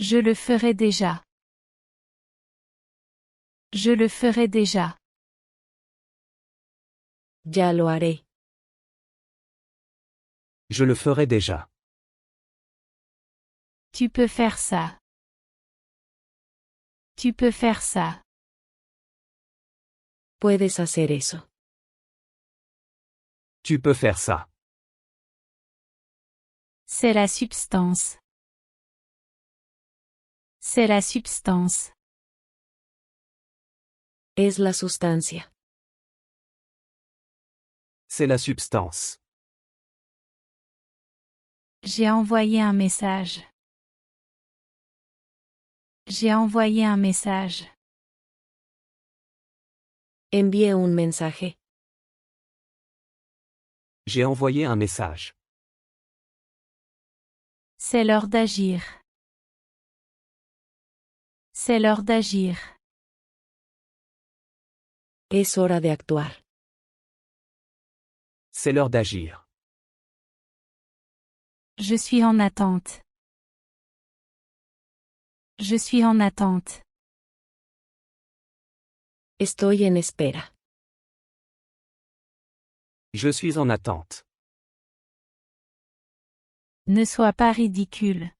Je le ferai déjà. Je le ferai déjà. Ya lo haré. Je le ferai déjà. Tu peux faire ça. Tu peux faire ça. Puedes hacer eso. Tu peux faire ça. C'est la substance. C'est la substance. Es la sustancia. C'est la substance. J'ai envoyé un message. J'ai envoyé un message. Envié un mensaje. J'ai envoyé un message. C'est l'heure d'agir. C'est l'heure d'agir. Es hora de actuar. C'est l'heure d'agir. Je suis en attente. Je suis en attente. Estoy en espera. Je suis en attente. Ne sois pas ridicule.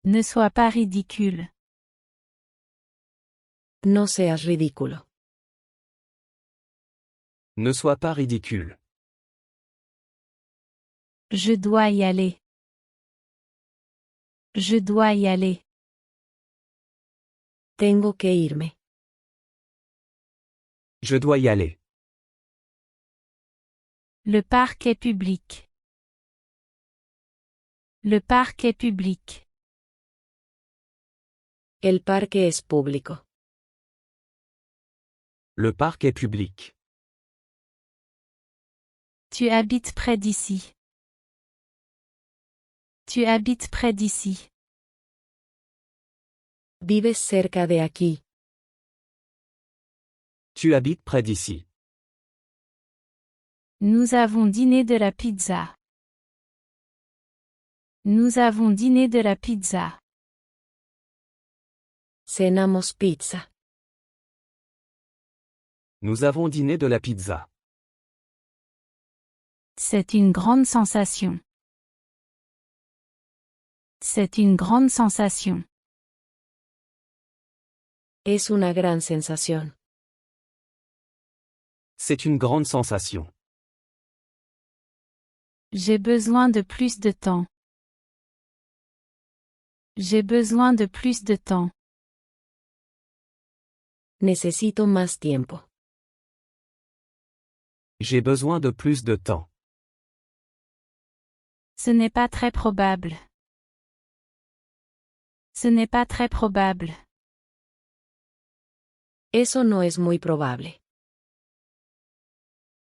Ne sois pas ridicule. No seas ridículo. Ne sois pas ridicule. Je dois y aller. Je dois y aller. Tengo que irme. Je dois y aller. Le parc est public. Le parc est public. El parque es público. Le parc est public. Tu habites près d'ici. Tu habites près d'ici. Vives cerca de aquí. Tu habites près d'ici. Nous avons dîné de la pizza. Nous avons dîné de la pizza. Cenamos pizza. Nous avons dîné de la pizza. C'est une grande sensation. C'est une grande sensation. Es una gran sensación. C'est une grande sensation. J'ai besoin de plus de temps. J'ai besoin de plus de temps. Necesito más tiempo. J'ai besoin de plus de temps. Ce n'est pas très probable. Ce n'est pas très probable. Eso no es muy probable.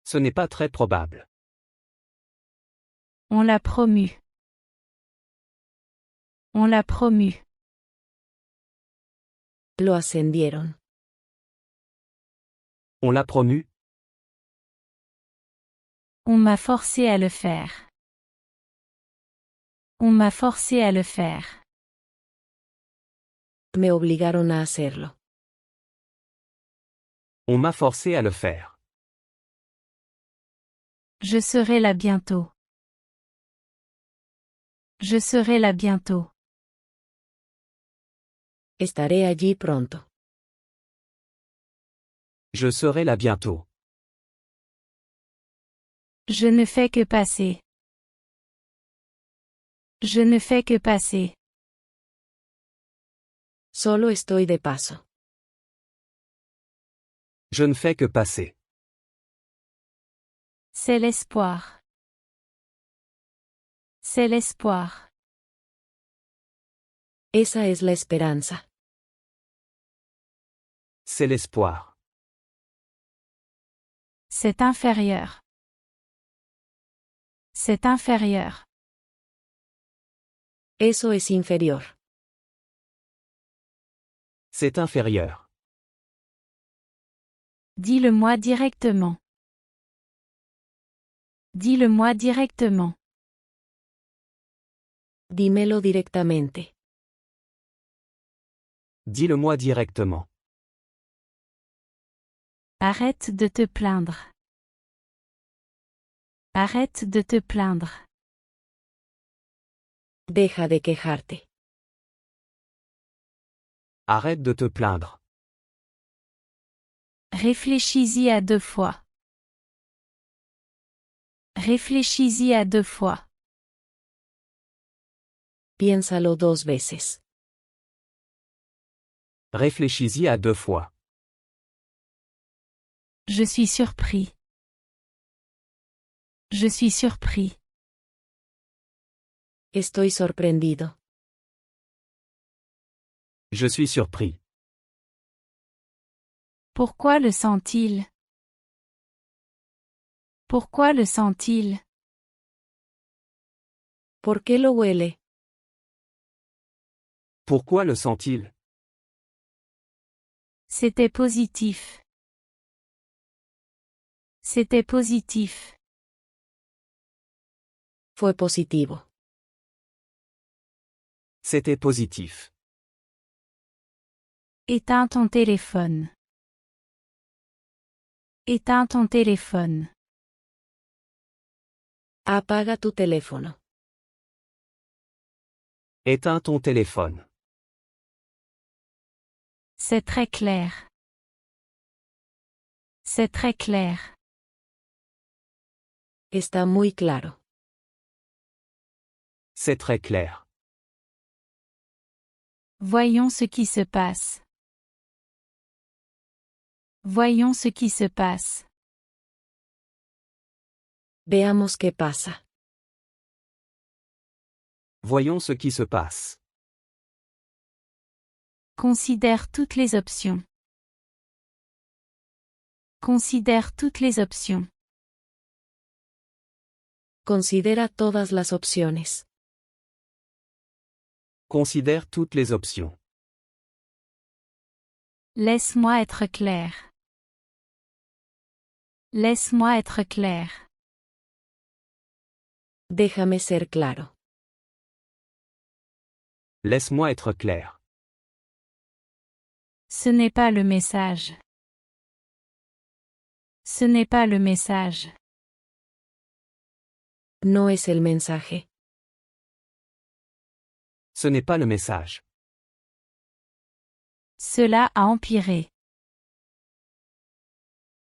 Ce n'est pas très probable. On l'a promu. On l'a promu. Lo ascendieron. On l'a promu. On m'a forcé à le faire. On m'a forcé à le faire. Me obligaron a hacerlo. On m'a forcé à le faire. Je serai là bientôt. Je serai là bientôt. Estaré allí pronto. Je serai là bientôt. Je ne fais que passer. Je ne fais que passer. Solo estoy de paso. Je ne fais que passer. C'est l'espoir. C'est l'espoir. Esa es la esperanza. C'est l'espoir. C'est inférieur. C'est inférieur. Eso es inferior. C'est inférieur. Dis-le-moi directement. Dis-le-moi directement. Dímelo directamente. Dis-le-moi directement. Arrête de te plaindre. Arrête de te plaindre. Deja de quejarte. Arrête de te plaindre. Réfléchis-y à 2 fois. Réfléchis-y à 2 fois. Piénsalo 2 veces. Réfléchis-y à 2 fois. Je suis surpris. Je suis surpris. Estoy sorprendido. Je suis surpris. Pourquoi le sent-il? Pourquoi le sent-il? ¿Por qué lo huele? Pourquoi le sent-il? C'était positif. C'était positif. Fue positivo. C'était positif. Éteins ton téléphone. Éteins ton téléphone. Apaga tu teléfono. Éteins ton téléphone. C'est très clair. C'est très clair. Está muy claro. C'est très clair. Voyons ce qui se passe. Voyons ce qui se passe. Veamos qué pasa. Voyons ce qui se passe. Considère toutes les options. Considère toutes les options. Considera todas las opciones. Considère toutes les options. Laisse-moi être clair. Laisse-moi être clair. Déjame ser claro. Laisse-moi être clair. Ce n'est pas le message. Ce n'est pas le message. No es el mensaje. Ce n'est pas le message. Cela a empiré.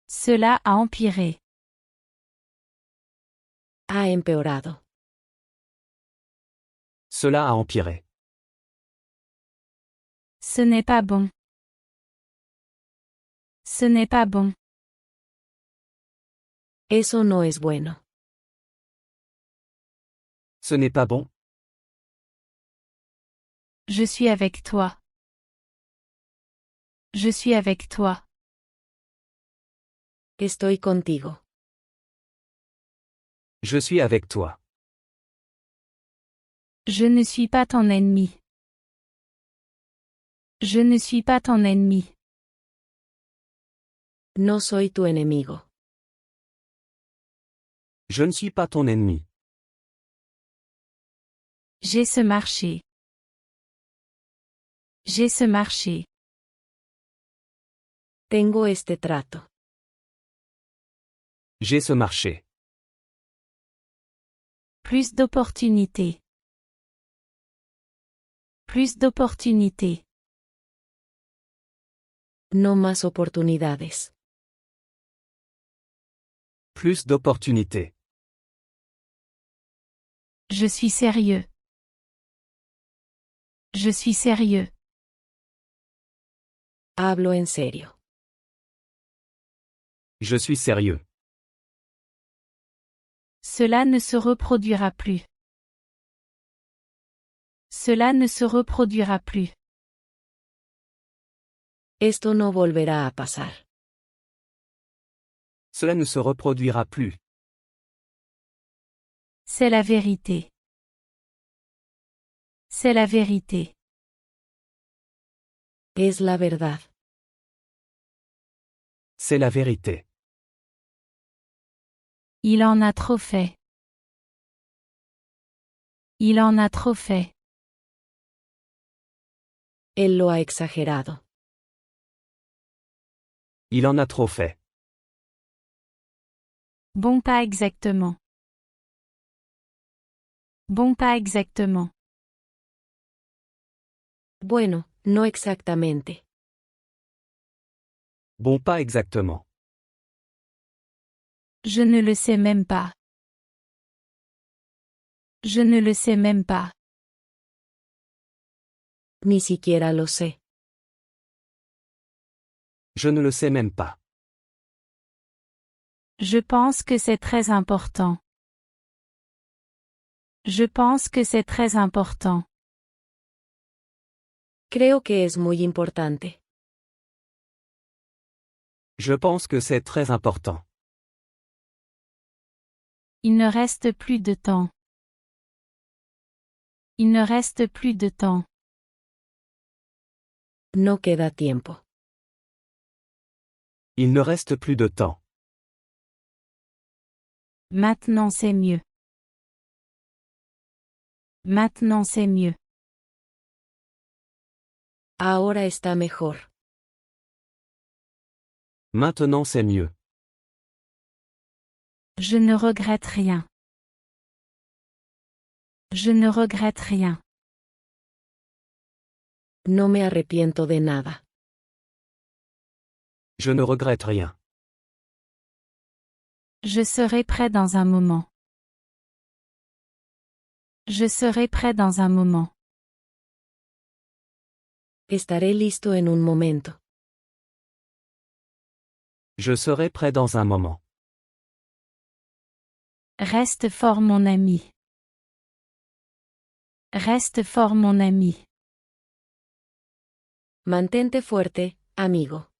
Cela a empiré. Ha empeorado. Cela a empiré. Ce n'est pas bon. Ce n'est pas bon. Eso no es bueno. Ce n'est pas bon. Je suis avec toi. Je suis avec toi. Estoy contigo. Je suis avec toi. Je ne suis pas ton ennemi. Je ne suis pas ton ennemi. No soy tu enemigo. Je ne suis pas ton ennemi. J'ai ce marché. J'ai ce marché. Tengo este trato. J'ai ce marché. Plus d'opportunités. Plus d'opportunités. No más oportunidades. Plus d'opportunités. Je suis sérieux. Je suis sérieux. Hablo en serio. Je suis sérieux. Cela ne se reproduira plus. Cela ne se reproduira plus. Esto no volverá a pasar. Cela ne se reproduira plus. C'est la vérité. C'est la vérité. Es la verdad. C'est la vérité. Il en a trop fait. Il en a trop fait. Él lo ha exagerado. Il en a trop fait. Bon, pas exactement. Bon, pas exactement. Bueno, no exactamente. Bon, pas exactement. Je ne le sais même pas. Je ne le sais même pas. Ni siquiera lo sé. Je ne le sais même pas. Je pense que c'est très important. Je pense que c'est très important. Creo que es muy importante. Je pense que c'est très important. Il ne reste plus de temps. Il ne reste plus de temps. No queda tiempo. Il ne reste plus de temps. Maintenant c'est mieux. Maintenant c'est mieux. Ahora está mejor. Maintenant c'est mieux. Je ne regrette rien. Je ne regrette rien. No me arrepiento de nada. Je ne regrette rien. Je serai prêt dans un moment. Je serai prêt dans un moment. Estaré listo en un momento. Je serai prêt dans un moment. Reste fort mon ami. Reste fort mon ami. Mantente fuerte, amigo.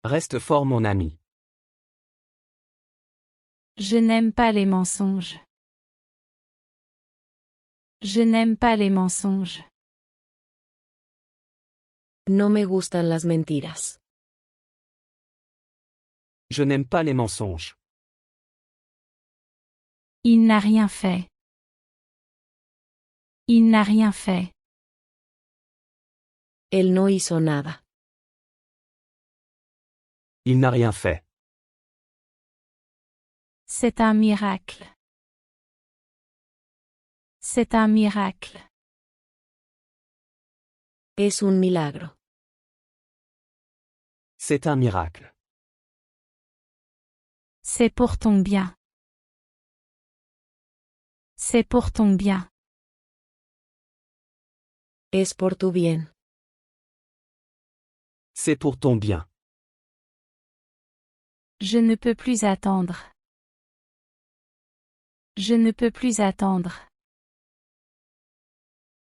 Reste fort mon ami. Je n'aime pas les mensonges. Je n'aime pas les mensonges. No me gustan las mentiras. Je n'aime pas les mensonges. Il n'a rien fait. Il n'a rien fait. Él no hizo nada. Il n'a rien fait. C'est un miracle. C'est un miracle. Es un milagro. C'est un miracle. C'est pour ton bien. C'est pour ton bien. Es por tu bien. C'est pour ton bien. Je ne peux plus attendre. Je ne peux plus attendre.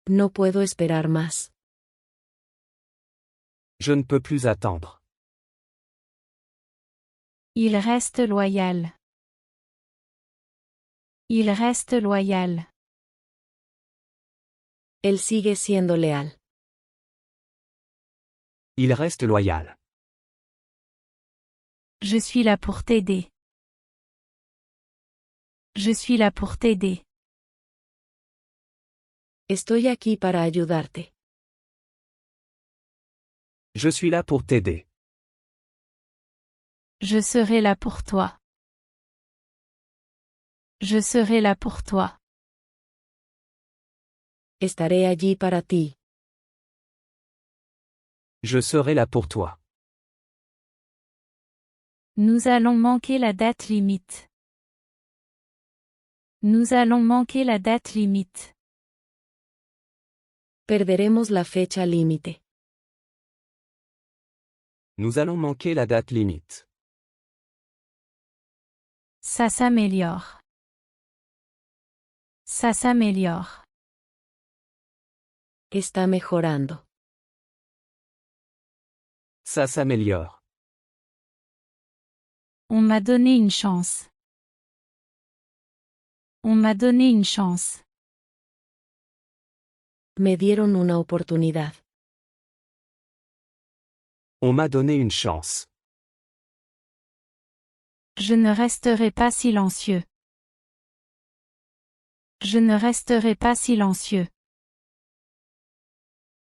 No puedo esperar más. Je ne peux plus attendre. Il reste loyal. Il reste loyal. Él sigue siendo leal. Il reste loyal. Je suis là pour t'aider. Je suis là pour t'aider. Estoy aquí para ayudarte. Je suis là pour t'aider. Je serai là pour toi. Je serai là pour toi. Estaré allí para ti. Je serai là pour toi. Nous allons manquer la date limite. Nous allons manquer la date limite. Perderemos la fecha límite. Nous allons manquer la date limite. Ça s'améliore. Ça s'améliore. Está mejorando. Ça s'améliore. On m'a donné une chance. On m'a donné une chance. Me dieron una oportunidad. On m'a donné une chance. Je ne resterai pas silencieux. Je ne resterai pas silencieux.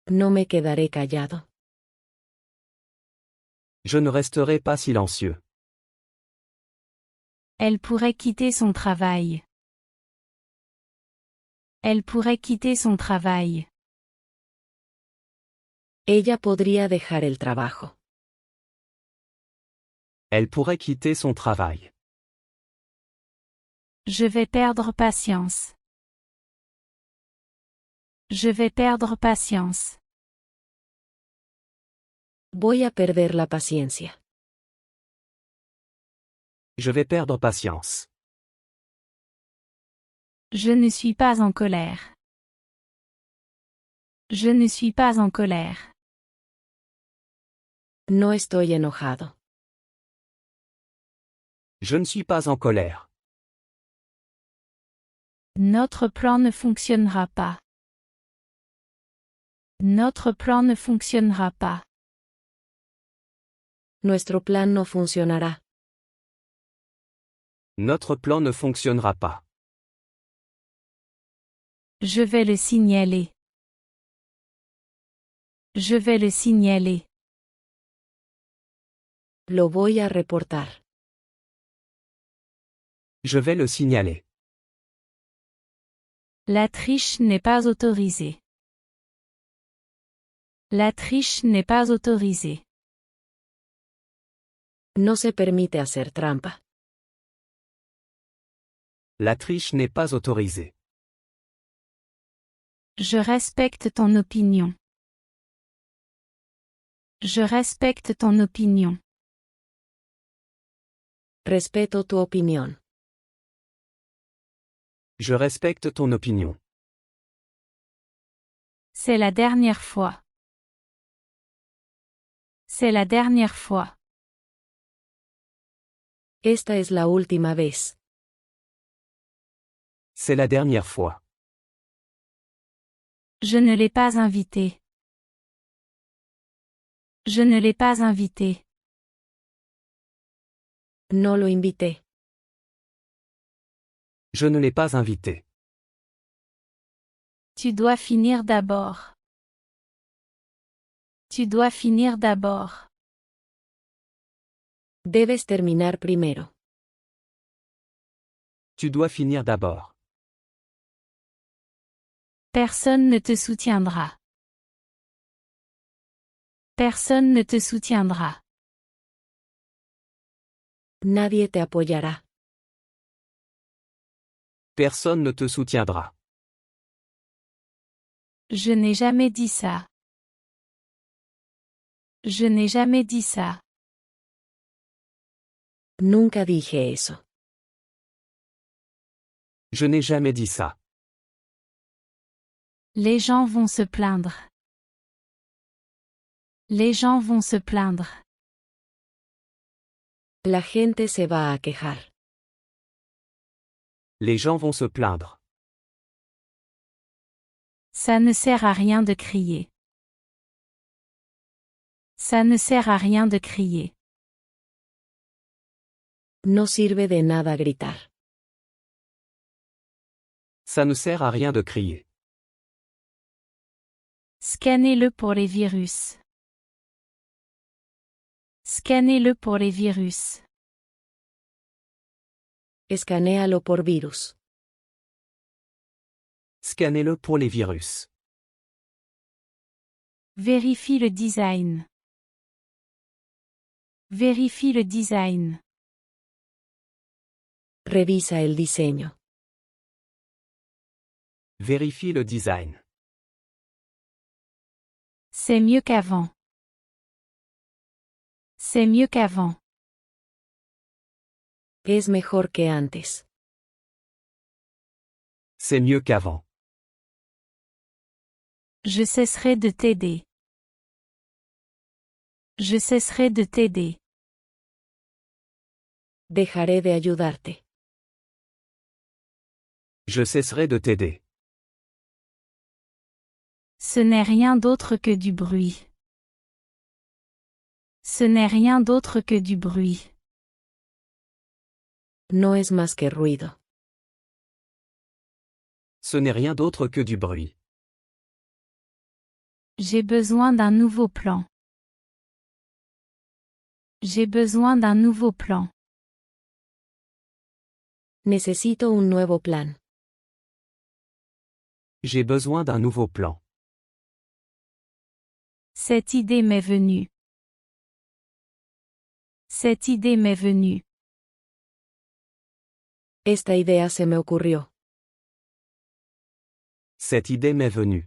No me quedaré callado. Je ne resterai pas silencieux. Elle pourrait quitter son travail. Elle pourrait quitter son travail. Ella podría dejar el trabajo. Elle pourrait quitter son travail. Je vais perdre patience. Je vais perdre patience. Voy a perder la paciencia. Je vais perdre patience. Je ne suis pas en colère. Je ne suis pas en colère. No estoy enojado. Je ne suis pas en colère. Notre plan ne fonctionnera pas. Notre plan ne fonctionnera pas. Nuestro plan no funcionará. Notre plan ne fonctionnera pas. Je vais le signaler. Je vais le signaler. Lo voy a reportar. Je vais le signaler. La triche n'est pas autorisée. La triche n'est pas autorisée. No se permite hacer trampa. La triche n'est pas autorisée. Je respecte ton opinion. Je respecte ton opinion. Respeto tu opinión. Je respecte ton opinion. C'est la dernière fois. C'est la dernière fois. Esta es la última vez. C'est la dernière fois. Je ne l'ai pas invité. Je ne l'ai pas invité. No lo invité. Je ne l'ai pas invité. Tu dois finir d'abord. Tu dois finir d'abord. Debes terminar primero. Tu dois finir d'abord. Personne ne te soutiendra. Personne ne te soutiendra. Nadie te apoyará. Personne ne te soutiendra. Je n'ai jamais dit ça. Je n'ai jamais dit ça. Nunca dije eso. Je n'ai jamais dit ça. Les gens vont se plaindre. Les gens vont se plaindre. La gente se va a quejar. Les gens vont se plaindre. Ça ne sert à rien de crier. Ça ne sert à rien de crier. No sirve de nada gritar. Ça ne sert à rien de crier. Scannez-le pour les virus. Scannez-le pour les virus. Escanéalo por virus. Scannez-le pour les virus. Vérifie le design. Vérifie le design. Revisa el diseño. Vérifie le design. C'est mieux qu'avant. C'est mieux qu'avant. Es mejor que antes. C'est mieux qu'avant. Je cesserai de t'aider. Je cesserai de t'aider. Dejaré de ayudarte. Je cesserai de t'aider. Ce n'est rien d'autre que du bruit. Ce n'est rien d'autre que du bruit. No es más que ruido. Ce n'est rien d'autre que du bruit. J'ai besoin d'un nouveau plan. J'ai besoin d'un nouveau plan. Necesito un nuevo plan. J'ai besoin d'un nouveau plan. Cette idée m'est venue. Cette idée m'est venue. Esta idea se me ocurrió. Cette idée m'est venue.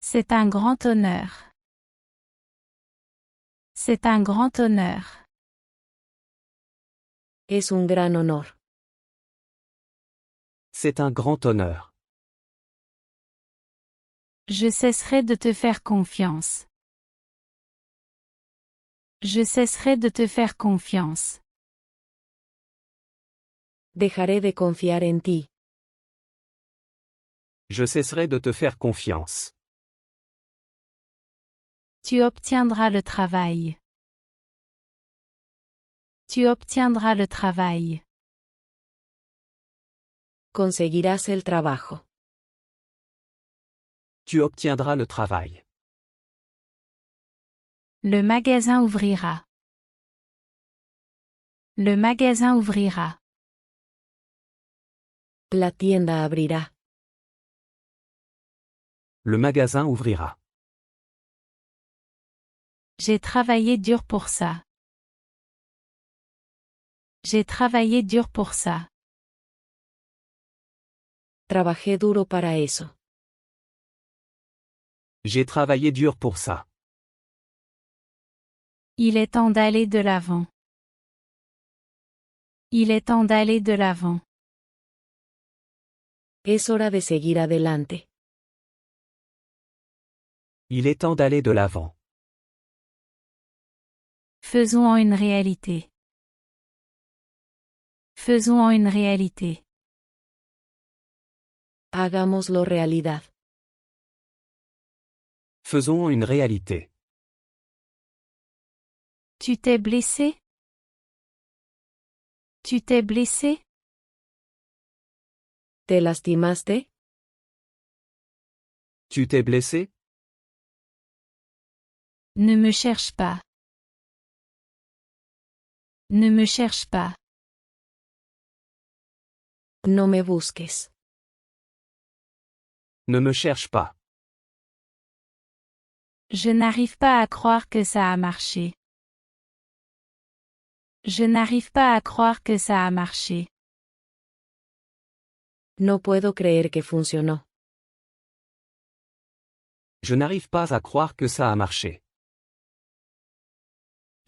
C'est un grand honneur. C'est un grand honneur. Es un gran honor. C'est un grand honneur. Je cesserai de te faire confiance. Je cesserai de te faire confiance. Dejaré de confiar en ti. Je cesserai de te faire confiance. Tu obtiendras le travail. Tu obtiendras le travail. Conseguirás el trabajo. Tu obtiendras le travail. Le magasin ouvrira. Le magasin ouvrira. La tienda abrirá. Le magasin ouvrira. J'ai travaillé dur pour ça. J'ai travaillé dur pour ça. Trabajé duro para eso. J'ai travaillé dur pour ça. Il est temps d'aller de l'avant. Il est temps d'aller de l'avant. Es hora de seguir adelante. Il est temps d'aller de l'avant. Faisons-en une réalité. Faisons-en une réalité. Hagámoslo realidad. Faisons une réalité. Tu t'es blessé? Tu t'es blessé? ¿Te lastimaste? Tu t'es blessé? Ne me cherche pas. Ne me cherche pas. No me busques. Ne me cherche pas. Je n'arrive pas à croire que ça a marché. Je n'arrive pas à croire que ça a marché. No puedo creer que funcionó. Je n'arrive pas à croire que ça a marché.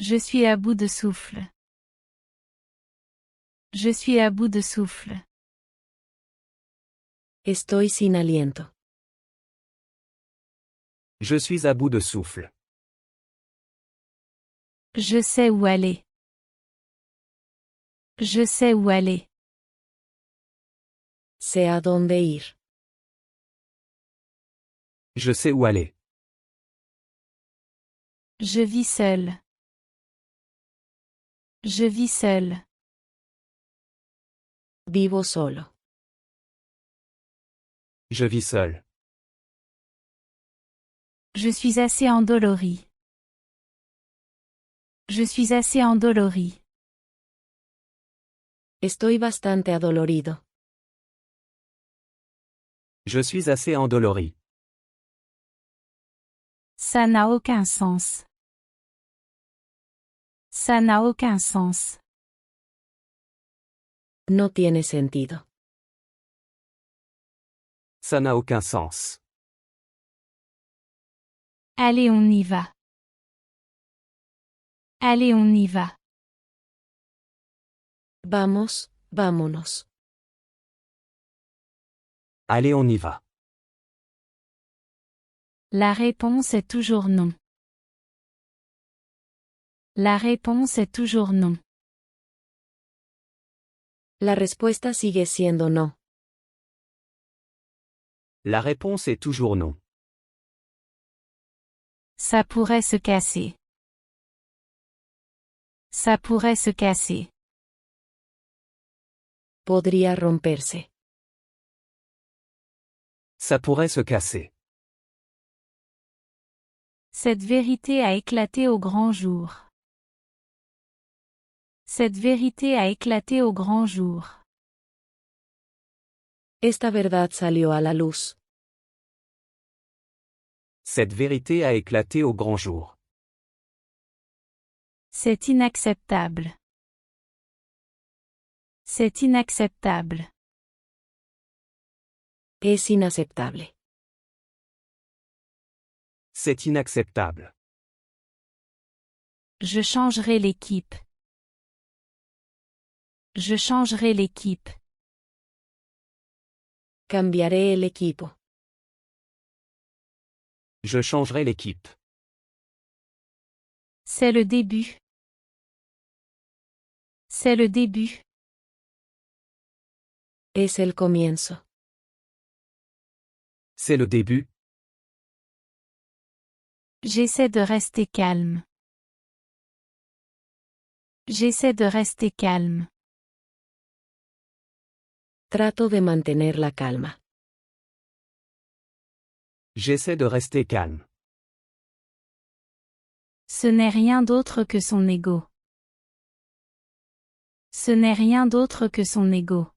Je suis à bout de souffle. Je suis à bout de souffle. Estoy sin aliento. Je suis à bout de souffle. Je sais où aller. Je sais où aller. Sé a dónde ir. Je sais où aller. Je vis seul. Je vis seul. Vivo solo. Je vis seul. Je suis assez endolori. Je suis assez endolori. Estoy bastante adolorido. Je suis assez endolori. Ça n'a aucun sens. Ça n'a aucun sens. No tiene sentido. Ça n'a aucun sens. Allez, on y va. Allez, on y va. Vamos, vámonos. Allez, on y va. La réponse est toujours non. La réponse est toujours non. La respuesta sigue siendo no. La réponse est toujours non. Ça pourrait se casser. Ça pourrait se casser. Podría romperse. Ça pourrait se casser. Cette vérité a éclaté au grand jour. Cette vérité a éclaté au grand jour. Esta verdad salió a la luz. Cette vérité a éclaté au grand jour. C'est inacceptable. C'est inacceptable. Es inaceptable. C'est inacceptable. Je changerai l'équipe. Je changerai l'équipe. Cambiaré el equipo. Je changerai l'équipe. C'est le début. C'est le début. Es el comienzo. C'est le début. J'essaie de rester calme. J'essaie de rester calme. Trato de mantener la calma. J'essaie de rester calme. Ce n'est rien d'autre que son ego. Ce n'est rien d'autre que son ego.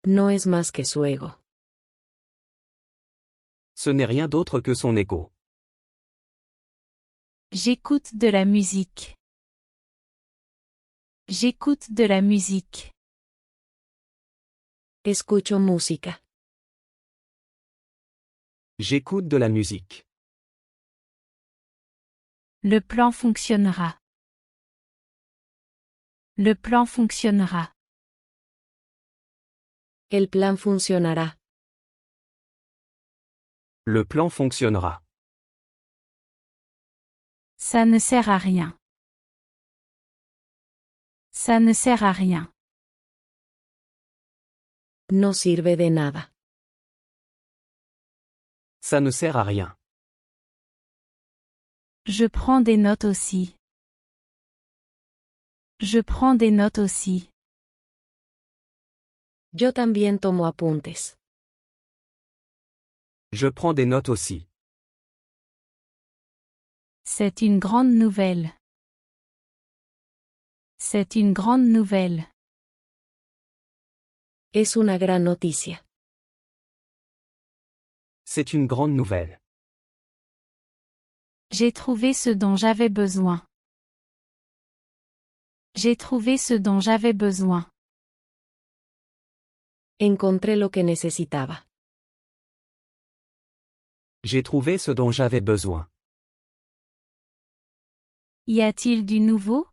No es más que su ego. Ce n'est rien d'autre que son ego. J'écoute de la musique. J'écoute de la musique. Escucho música. J'écoute de la musique. Le plan fonctionnera. Le plan fonctionnera. El plan funcionará. Le plan fonctionnera. Ça ne sert à rien. Ça ne sert à rien. No sirve de nada. Ça ne sert à rien. Je prends des notes aussi. Je prends des notes aussi. Yo también tomo apuntes. Je prends des notes aussi. C'est une grande nouvelle. C'est une grande nouvelle. Es una gran noticia. C'est une grande nouvelle. J'ai trouvé ce dont j'avais besoin. J'ai trouvé ce dont j'avais besoin. Encontré lo que necesitaba. J'ai trouvé ce dont j'avais besoin. Y a-t-il du nouveau?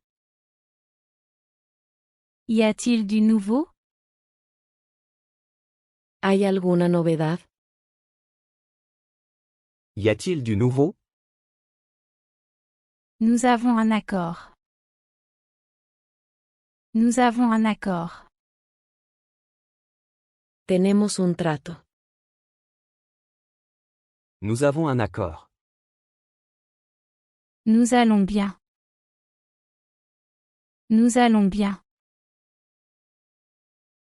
Y a-t-il du nouveau? ¿Hay alguna novedad? Y a-t-il du nouveau? Nous avons un accord. Nous avons un accord. Tenemos un trato. Nous avons un accord. Nous allons bien. Nous allons bien.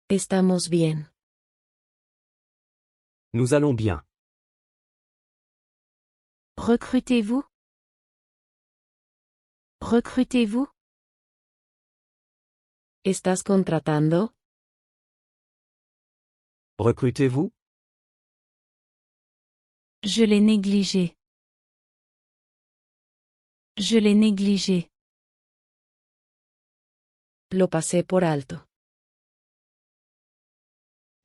Estamos bien. Nous allons bien. Recrutez-vous? Recrutez-vous? ¿Estás contratando? Recrutez-vous? Je l'ai négligé. Je l'ai négligé. Lo pasé por alto.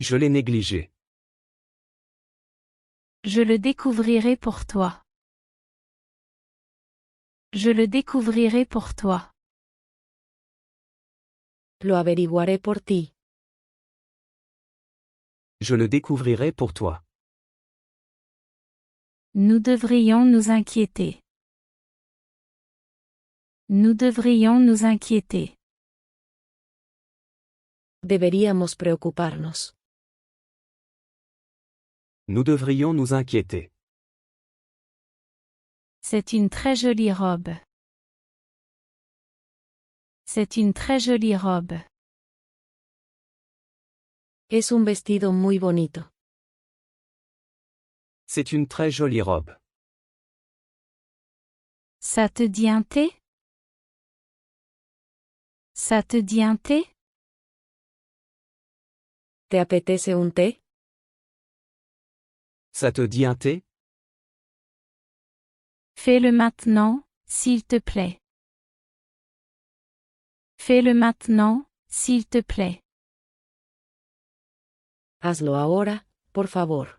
Je l'ai négligé. Je le découvrirai pour toi. Je le découvrirai pour toi. Lo averiguaré por ti. Je le découvrirai pour toi. Nous devrions nous inquiéter. Nous devrions nous inquiéter. Deberíamos preocuparnos. Nous devrions nous inquiéter. C'est une très jolie robe. C'est une très jolie robe. Es un vestido muy bonito. C'est une très jolie robe. Ça te dit un thé? Ça te dit un thé? ¿Te apetece un té? Ça te dit un thé? Fais-le maintenant, s'il te plaît. Fais-le maintenant, s'il te plaît. Hazlo ahora, por favor.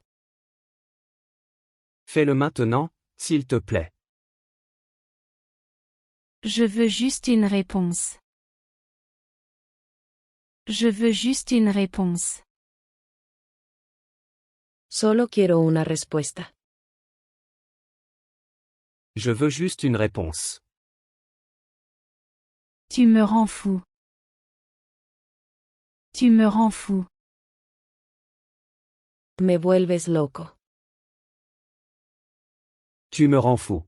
Fais-le maintenant, s'il te plaît. Je veux juste une réponse. Je veux juste une réponse. Solo quiero una respuesta. Je veux juste une réponse. Tu me rends fou. Tu me rends fou. Me vuelves loco. Tu me rends fou.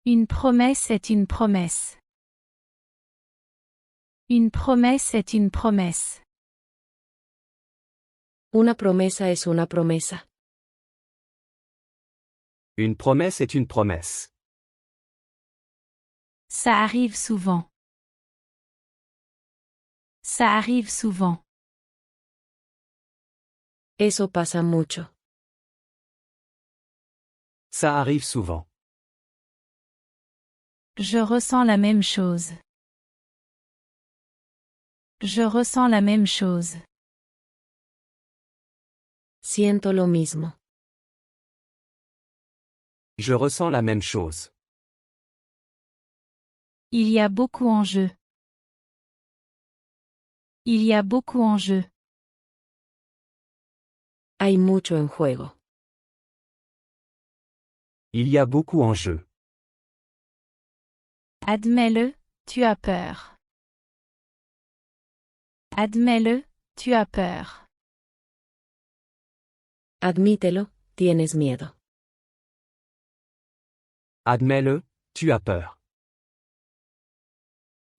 Une promesse est une promesse. Une promesse est une promesse. Una promesa es una promesa. Une promesse est une promesse. Ça arrive souvent. Ça arrive souvent. Eso pasa mucho. Ça arrive souvent. Je ressens la même chose. Je ressens la même chose. Siento lo mismo. Je ressens la même chose. Il y a beaucoup en jeu. Il y a beaucoup en jeu. Hay mucho en juego. Il y a beaucoup en jeu. Admets-le, tu as peur. Admets-le, tu as peur. Admítelo, tienes miedo. Admets-le, tu as peur.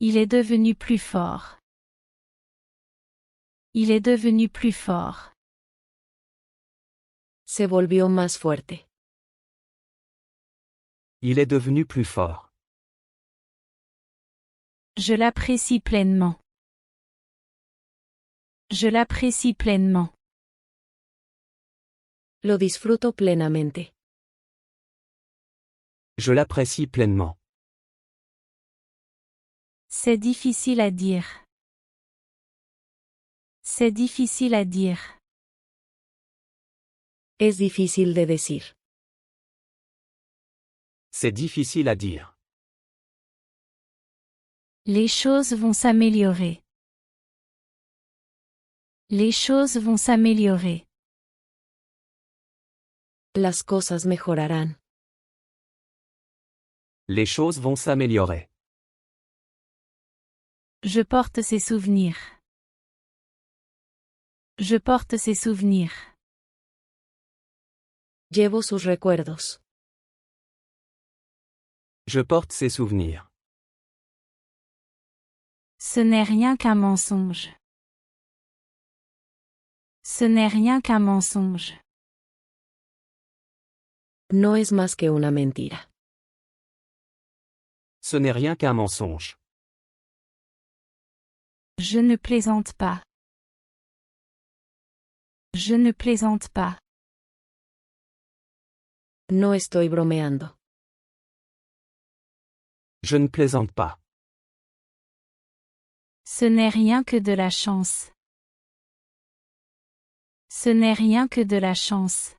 Il est devenu plus fort. Il est devenu plus fort. Se volvió más fuerte. Il est devenu plus fort. Je l'apprécie pleinement. Je l'apprécie pleinement. Lo disfruto plenamente. Je l'apprécie pleinement. C'est difficile à dire. C'est difficile à dire. Es difícil de decir. C'est difficile à dire. Les choses vont s'améliorer. Les choses vont s'améliorer. Las cosas mejorarán. Les choses vont s'améliorer. Je porte ces souvenirs. Je porte ces souvenirs. Llevo sus recuerdos. Je porte ses souvenirs. Ce n'est rien qu'un mensonge. Ce n'est rien qu'un mensonge. No es más que una mentira. Ce n'est rien qu'un mensonge. Je ne plaisante pas. Je ne plaisante pas. No estoy bromeando. Je ne plaisante pas. Ce n'est rien que de la chance. Ce n'est rien que de la chance.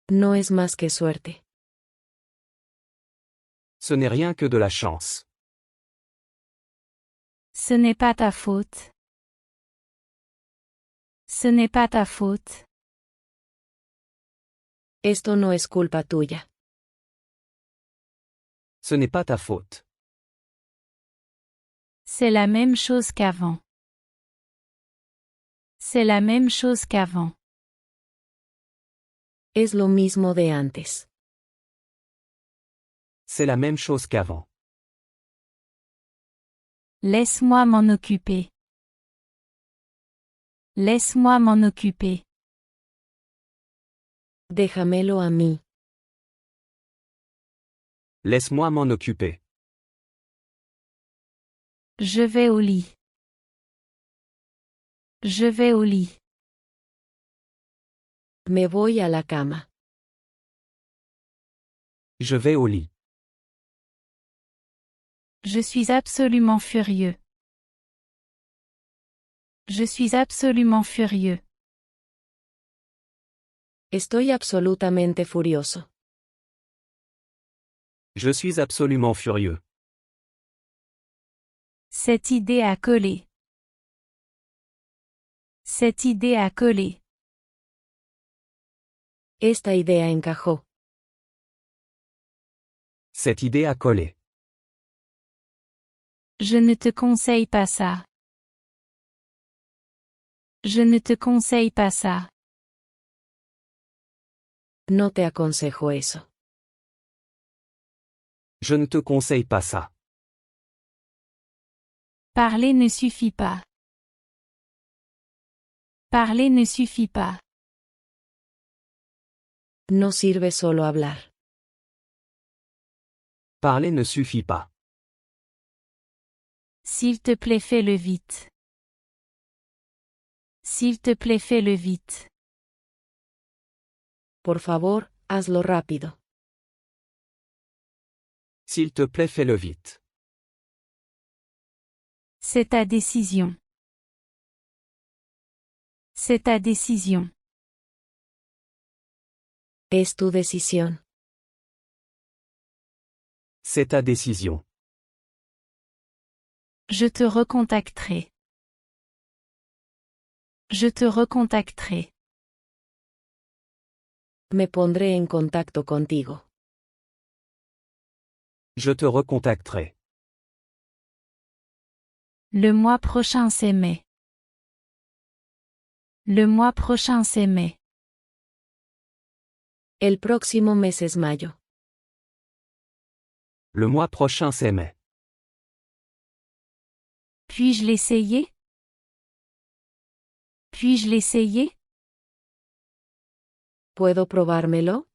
No es más que suerte. Ce n'est rien que de la chance. Ce n'est pas ta faute. Ce n'est pas ta faute. Esto no es culpa tuya. Ce n'est pas ta faute. C'est la même chose qu'avant. C'est la même chose qu'avant. Es lo mismo de antes. C'est la même chose qu'avant. Laisse-moi m'en occuper. Laisse-moi m'en occuper. Déjamelo a mí. Laisse-moi m'en occuper. Je vais au lit. Je vais au lit. Me voy a la cama. Je vais au lit. Je suis absolument furieux. Je suis absolument furieux. Estoy absolutamente furioso. Je suis absolument furieux. Cette idée a collé. Cette idée a collé. Esta idea encajó. Cette idée a collé. Je ne te conseille pas ça. Je ne te conseille pas ça. No te aconsejo eso. Je ne te conseille pas ça. Parler ne suffit pas. Parler ne suffit pas. No sirve solo hablar. Parler ne suffit pas. S'il te plaît, fais-le vite. S'il te plaît, fais-le vite. Por favor, hazlo rápido. S'il te plaît, fais-le vite. C'est ta décision. C'est ta décision. Es tu decisión. C'est ta décision. Je te recontacterai. Je te recontacterai. Me pondré en contacto contigo. Je te recontacterai. Le mois prochain c'est mai. Le mois prochain c'est mai. El próximo mes es mayo. Le mois prochain c'est mai. Puis-je l'essayer? Puis-je l'essayer? ¿Puedo probármelo?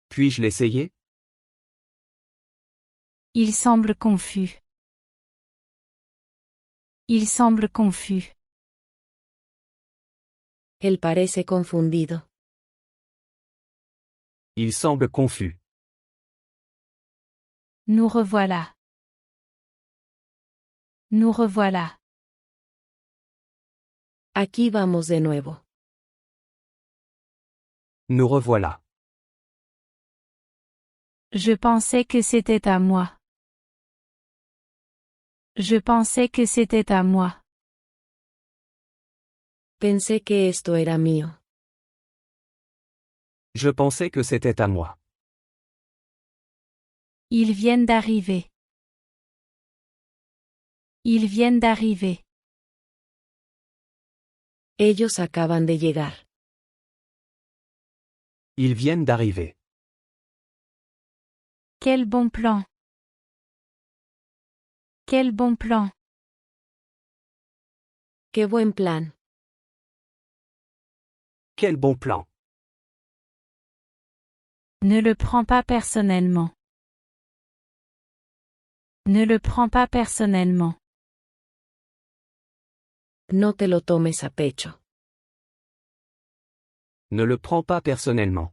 Puis-je l'essayer? Il semble confus. Il semble confus. Él parece confundido. Il semble confus. Nous revoilà. Nous revoilà. Aquí vamos de nuevo. Nous revoilà. Je pensais que c'était à moi. Je pensais que c'était à moi. Pensé que esto era mío. Je pensais que c'était à moi. Ils viennent d'arriver. Ils viennent d'arriver. Ellos acaban de llegar. Ils viennent d'arriver. Quel bon plan. Quel bon plan. ¡Qué buen plan! Quel bon plan. Ne le prends pas personnellement. Ne le prends pas personnellement. No te lo tomes a pecho. Ne le prends pas personnellement.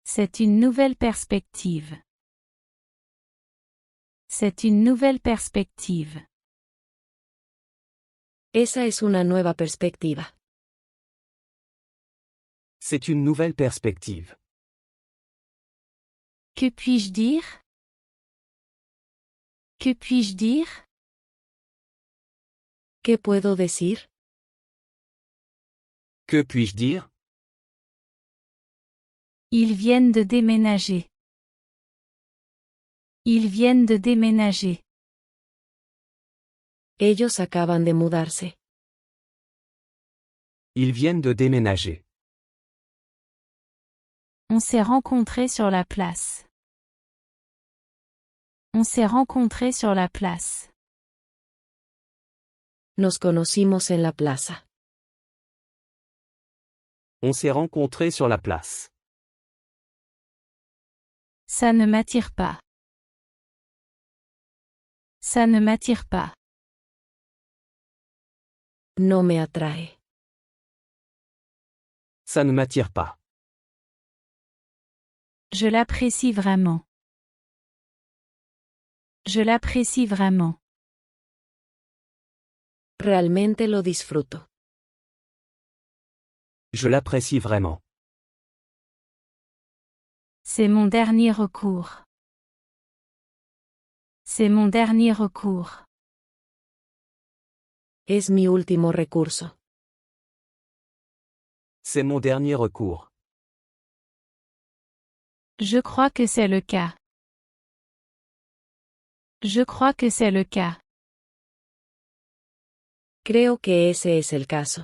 C'est une nouvelle perspective. C'est une nouvelle perspective. Esa es una nueva perspectiva. C'est une nouvelle perspective. Que puis-je dire? Que puis-je dire? ¿Qué puedo decir? Que puis-je dire? Ils viennent de déménager. Ils viennent de déménager. Ellos acaban de mudarse. Ils viennent de déménager. On s'est rencontrés sur la place. On s'est rencontrés sur la place. Nos conocimos en la plaza. On s'est rencontrés sur la place. Ça ne m'attire pas. Ça ne m'attire pas. No me atrae. Ça ne m'attire pas. Je l'apprécie vraiment. Je l'apprécie vraiment. Realmente lo disfruto. Je l'apprécie vraiment. C'est mon dernier recours. C'est mon dernier recours. Es mi último recurso. C'est mon dernier recours. Je crois que c'est le cas. Je crois que c'est le cas. Creo que ese es el caso.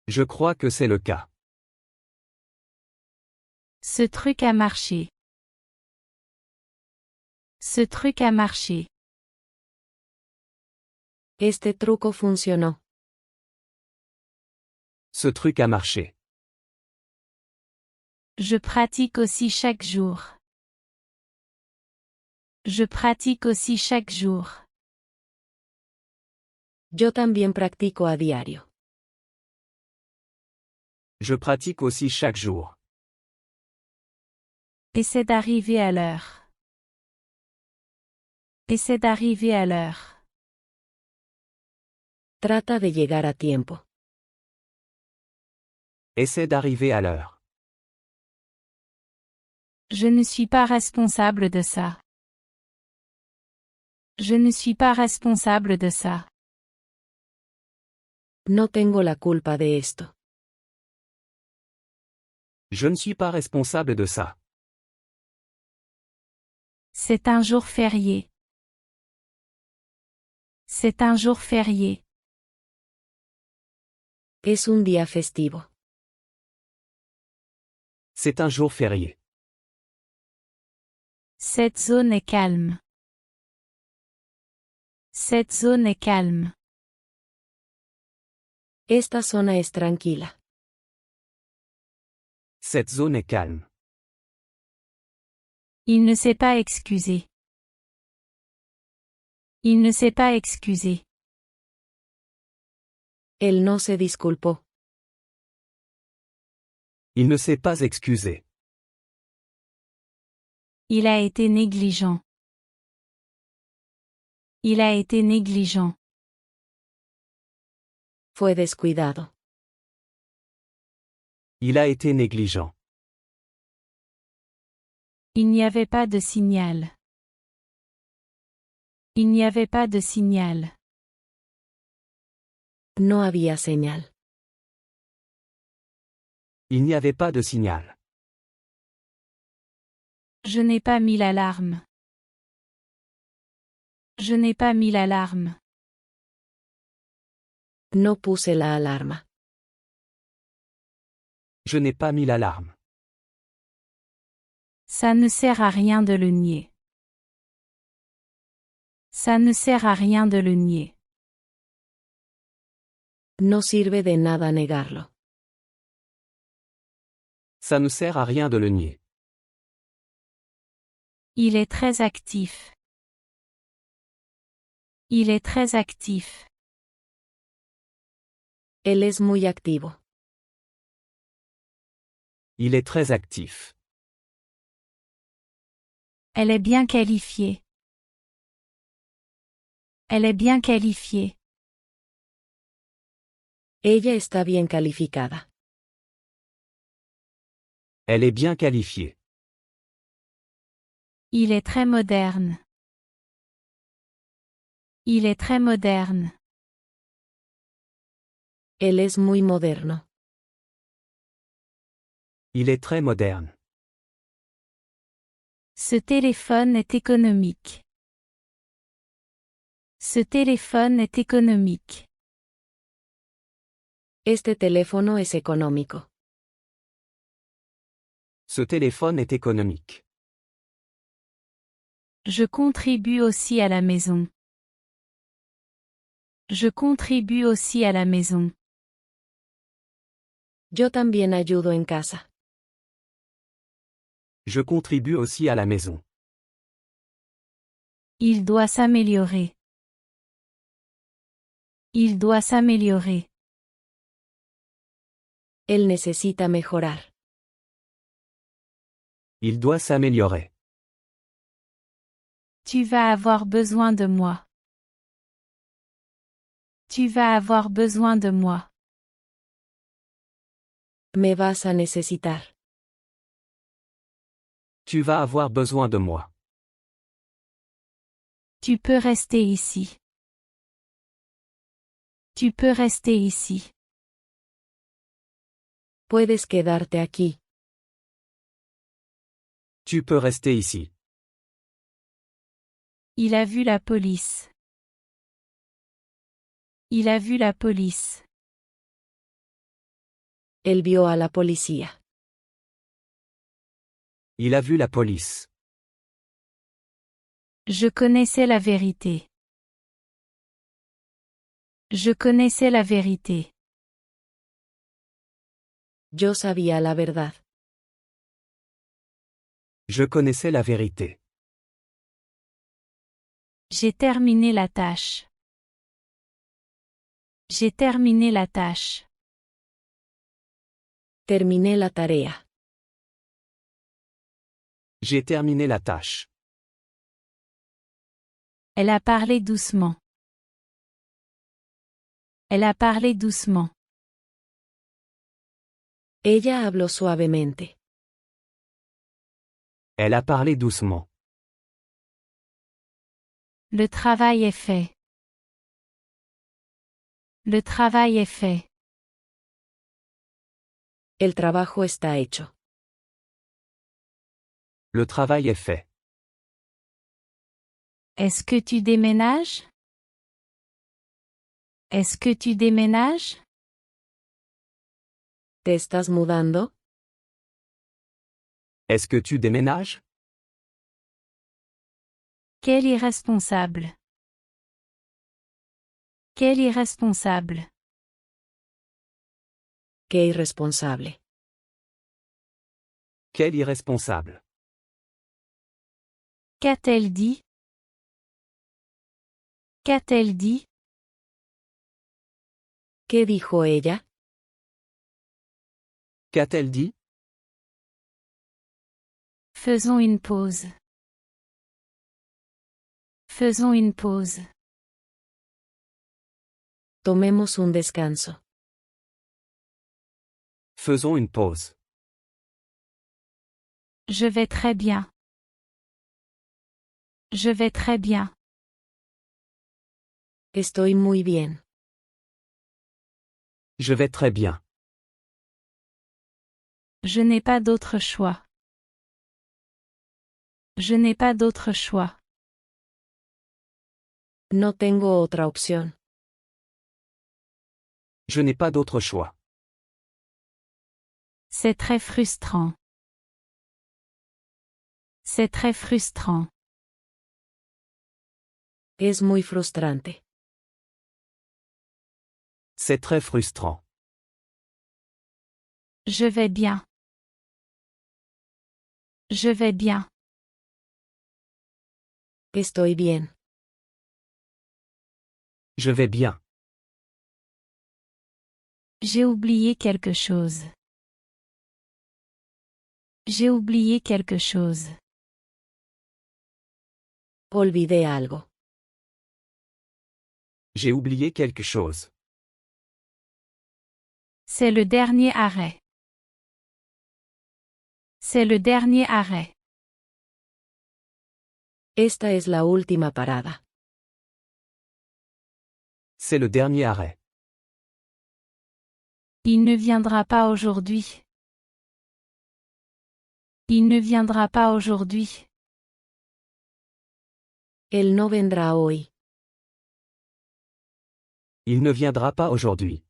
Je crois que c'est le cas. Ce truc a marché. Ce truc a marché. Este truco funcionó. Ce truc a marché. Je pratique aussi chaque jour. Je pratique aussi chaque jour. Yo también practico a diario. Je pratique aussi chaque jour. Essaie d'arriver à l'heure. Essaie d'arriver à l'heure. Trata de llegar a tiempo. Essaie d'arriver à l'heure. Je ne suis pas responsable de ça. Je ne suis pas responsable de ça. No tengo la culpa de esto. Je ne suis pas responsable de ça. C'est un jour férié. C'est un jour férié. Es un día festivo. C'est un jour férié. Cette zone est calme. Cette zone est calme. Esta zona es tranquila. Cette zone est calme. Il ne s'est pas excusé. Il ne s'est pas excusé. Él no se disculpó. Il ne s'est pas excusé. Il a été négligent. Il a été négligent. Fue descuidado. Il a été négligent. Il n'y avait pas de signal. Il n'y avait pas de signal. No había señal. Il n'y avait pas de signal. Je n'ai pas mis l'alarme. Je n'ai pas mis l'alarme. No puse la alarma. Je n'ai pas mis l'alarme. Ça ne sert à rien de le nier. Ça ne sert à rien de le nier. No sirve de nada negarlo. Ça ne sert à rien de le nier. Il est très actif. Il est très actif. Él es muy activo. Il est très actif. Elle est bien qualifiée. Elle est bien qualifiée. Ella está bien calificada. Elle est bien qualifiée. Il est très moderne. Il est très moderne. Él es muy moderno. Il est très moderne. Ce téléphone est économique. Ce téléphone est économique. Este teléfono es económico. Ce téléphone est économique. Je contribue aussi à la maison. Je contribue aussi à la maison. Yo también ayudo en casa. Je contribue aussi à la maison. Il doit s'améliorer. Il doit s'améliorer. Él necesita mejorar. Il doit s'améliorer. Tu vas avoir besoin de moi. Tu vas avoir besoin de moi. Me vas a necesitar. Tu vas avoir besoin de moi. Tu peux rester ici. Tu peux rester ici. Puedes quedarte aquí. Tu peux rester ici. Il a vu la police. Il a vu la police. Él vio a la policía. Il a vu la police. Je connaissais la vérité. Je connaissais la vérité. Yo sabía la verdad. Je connaissais la vérité. J'ai terminé la tâche. J'ai terminé la tâche. Terminé la tarea. J'ai terminé la tâche. Elle a parlé doucement. Elle a parlé doucement. Ella habló suavemente. Elle a parlé doucement. Le travail est fait. Le travail est fait. El trabajo está hecho. Le travail est fait. Est-ce que tu déménages? Est-ce que tu déménages? ¿Te estás mudando? Est-ce que tu déménages? Quel irresponsable. Quel irresponsable. Qué irresponsable. Quel irresponsable. Qu'a-t-elle dit? Qu'a-t-elle dit? ¿Qué dijo ella? Qu'a-t-elle dit? Faisons une pause. Faisons une pause. Tomemos un descanso. Faisons une pause. Je vais très bien. Je vais très bien. Estoy muy bien. Je vais très bien. Je n'ai pas d'autre choix. Je n'ai pas d'autre choix. No tengo otra opción. Je n'ai pas d'autre choix. C'est très frustrant. C'est très frustrant. Es muy frustrante. C'est très frustrant. Je vais bien. Je vais bien. Estoy bien. Je vais bien. J'ai oublié quelque chose. J'ai oublié quelque chose. Olvidé algo. J'ai oublié quelque chose. C'est le dernier arrêt. C'est le dernier arrêt. Esta es la última parada. C'est le dernier arrêt. Il ne viendra pas aujourd'hui. Il ne viendra pas aujourd'hui. Él no vendrá hoy. Il ne viendra pas aujourd'hui.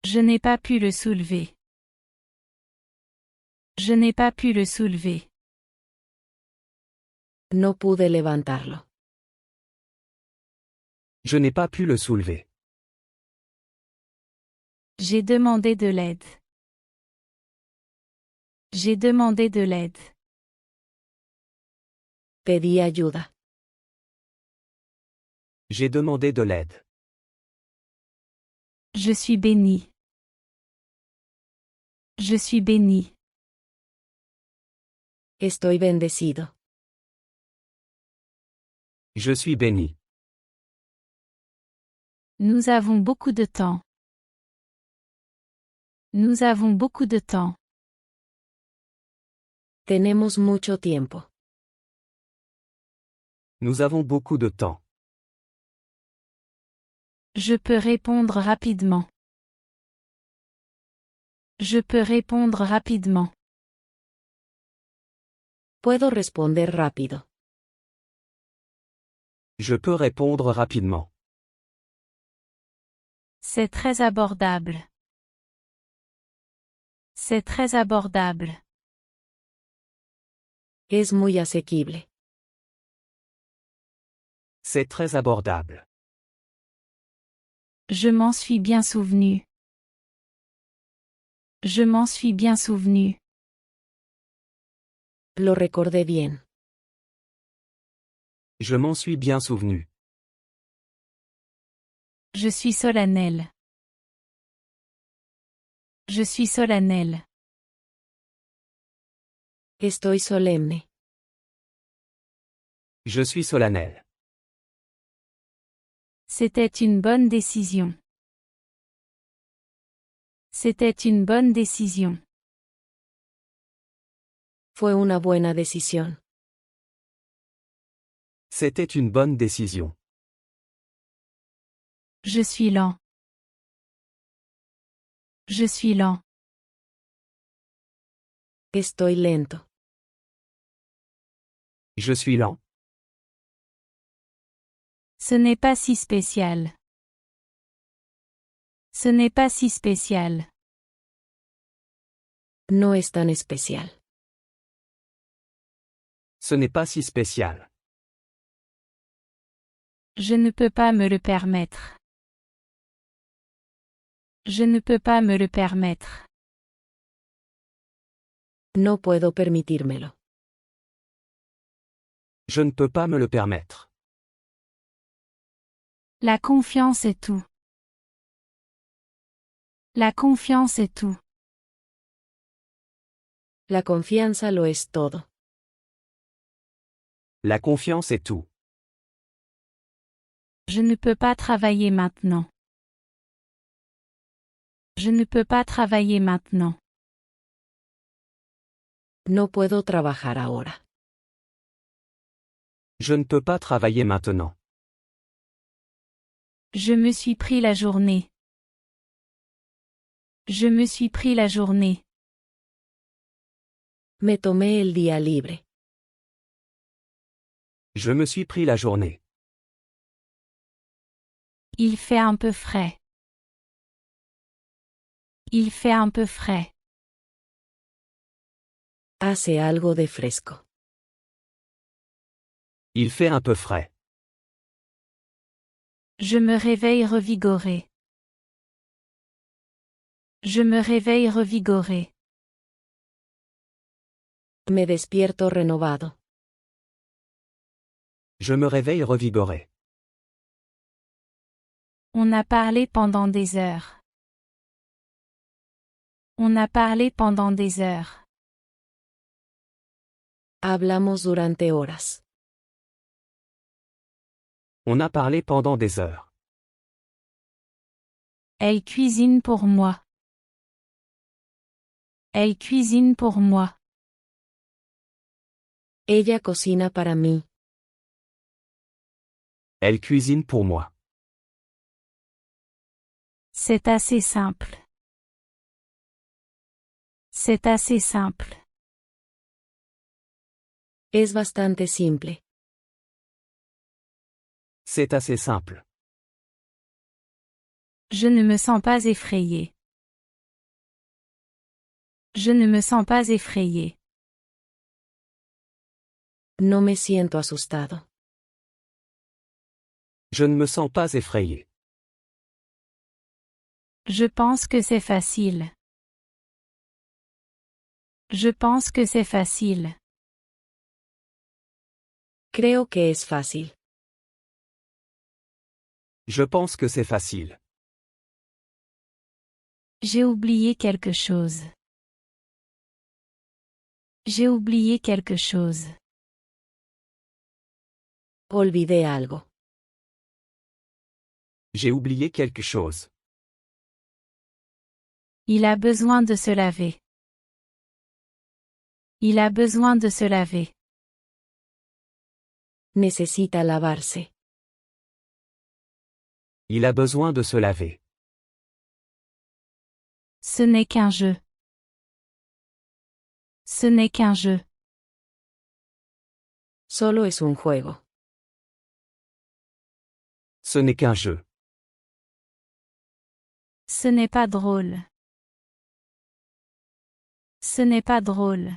Je n'ai pas pu le soulever. Je n'ai pas pu le soulever. No pude levantarlo. Je n'ai pas pu le soulever. J'ai demandé de l'aide. J'ai demandé de l'aide. Pedí ayuda. J'ai demandé de l'aide. Je suis béni. Je suis béni. Estoy bendecido. Je suis béni. Nous avons beaucoup de temps. Nous avons beaucoup de temps. Tenemos mucho tiempo. Nous avons beaucoup de temps. Je peux répondre rapidement. Je peux répondre rapidement. Puedo responder rápido. Je peux répondre rapidement. C'est très abordable. C'est très abordable. Es muy asequible. C'est très abordable. Je m'en suis bien souvenu. Je m'en suis bien souvenu. Lo recordé bien. Je m'en suis bien souvenu. Je suis solennel. Je suis solennel. Estoy solemne. Je suis solennel. C'était une bonne décision. C'était une bonne décision. Fue una buena decisión. C'était une bonne décision. Je suis lent. Je suis lent. Estoy lento. Je suis lent. Ce n'est pas si spécial. Ce n'est pas si spécial. No es tan especial. Ce n'est pas si spécial. Je ne peux pas me le permettre. Je ne peux pas me le permettre. No puedo permitírmelo. Je ne peux pas me le permettre. La confiance est tout. La confiance est tout. La confianza lo es todo. La confiance est tout. Je ne peux pas travailler maintenant. Je ne peux pas travailler maintenant. No puedo trabajar ahora. Je ne peux pas travailler maintenant. Je me suis pris la journée. Je me suis pris la journée. Me tomé el día libre. Je me suis pris la journée. Il fait un peu frais. Il fait un peu frais. Hace algo de fresco. Il fait un peu frais. Je me réveille revigoré. Je me réveille revigoré. Me despierto renovado. Je me réveille revigoré. On a parlé pendant des heures. On a parlé pendant des heures. Hablamos durante horas. On a parlé pendant des heures. Elle cuisine pour moi. Elle cuisine pour moi. Ella cocina para mí. Elle cuisine pour moi. C'est assez simple. C'est assez simple. Es bastante simple. C'est assez simple. Je ne me sens pas effrayé. Je ne me sens pas effrayé. No me siento asustado. Je ne me sens pas effrayé. Je pense que c'est facile. Je pense que c'est facile. Creo que es fácil. Je pense que c'est facile. J'ai oublié quelque chose. J'ai oublié quelque chose. Olvidé algo. J'ai oublié quelque chose. Il a besoin de se laver. Il a besoin de se laver. Necesita lavarse. Il a besoin de se laver. Ce n'est qu'un jeu. Ce n'est qu'un jeu. Solo es un juego. Ce n'est qu'un jeu. Ce n'est pas drôle. Ce n'est pas drôle.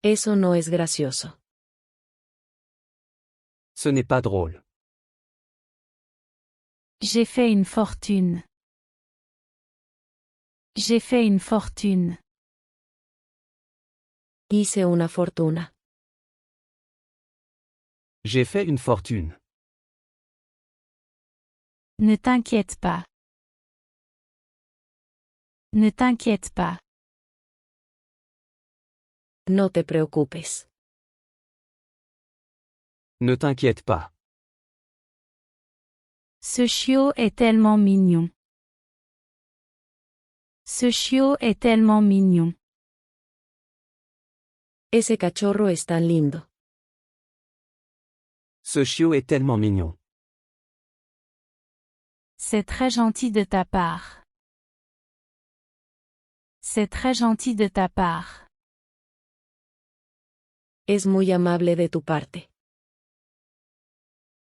Eso no es gracioso. Ce n'est pas drôle. J'ai fait une fortune. J'ai fait une fortune. Hice una fortuna. J'ai fait une fortune. Ne t'inquiète pas. Ne t'inquiète pas. No te preocupes. Ne t'inquiète pas. Ce chiot est tellement mignon. Ce chiot est tellement mignon. Ese cachorro es tan lindo. Ce chiot est tellement mignon. C'est très gentil de ta part. C'est très gentil de ta part. Es muy amable de tu parte.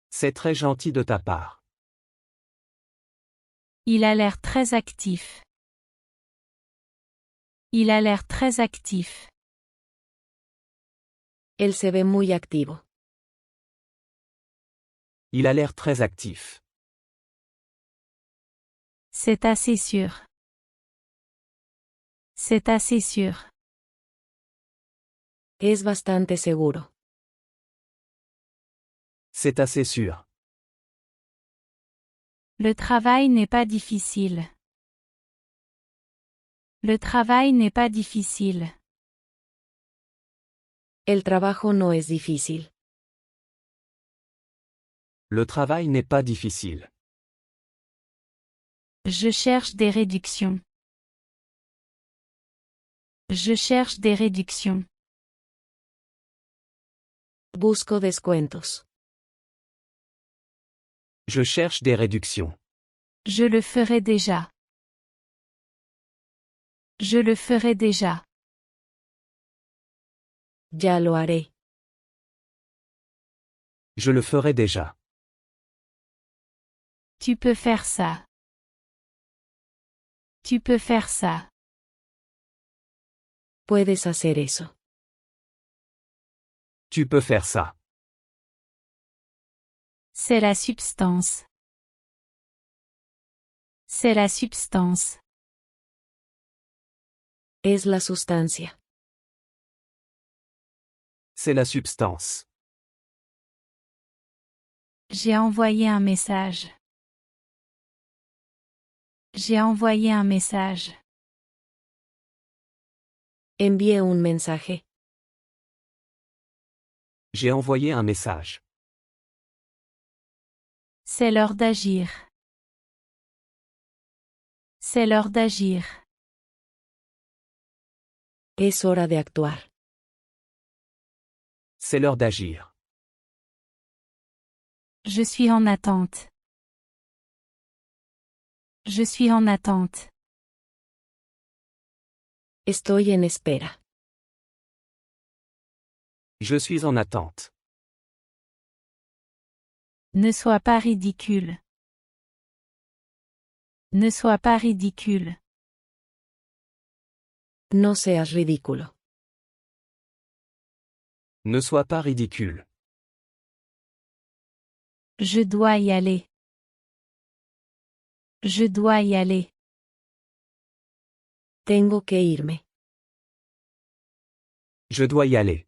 C'est très gentil de ta part. Il a l'air très actif. Il a l'air très actif. Él se ve muy activo. Il a l'air très actif. C'est assez sûr. C'est assez sûr. Es bastante seguro. C'est assez sûr. Le travail n'est pas difficile. Le travail n'est pas difficile. El trabajo no es difícil. Le travail n'est pas difficile. Je cherche des réductions. Je cherche des réductions. Busco descuentos. Je cherche des réductions. Je le ferai déjà. Je le ferai déjà. Ya lo haré. Je le ferai déjà. Tu peux faire ça. Tu peux faire ça. Puedes hacer eso. Tu peux faire ça. C'est la substance. C'est la substance. Es la sustancia. C'est la substance. J'ai envoyé un message. J'ai envoyé un message. Envié un mensaje. J'ai envoyé un message. C'est l'heure d'agir. C'est l'heure d'agir. Es hora de actuar. C'est l'heure d'agir. Je suis en attente. Je suis en attente. Estoy en espera. Je suis en attente. Ne sois pas ridicule. Ne sois pas ridicule. No seas ridículo. Ne sois pas ridicule. Je dois y aller. Je dois y aller. Tengo que irme. Je dois y aller.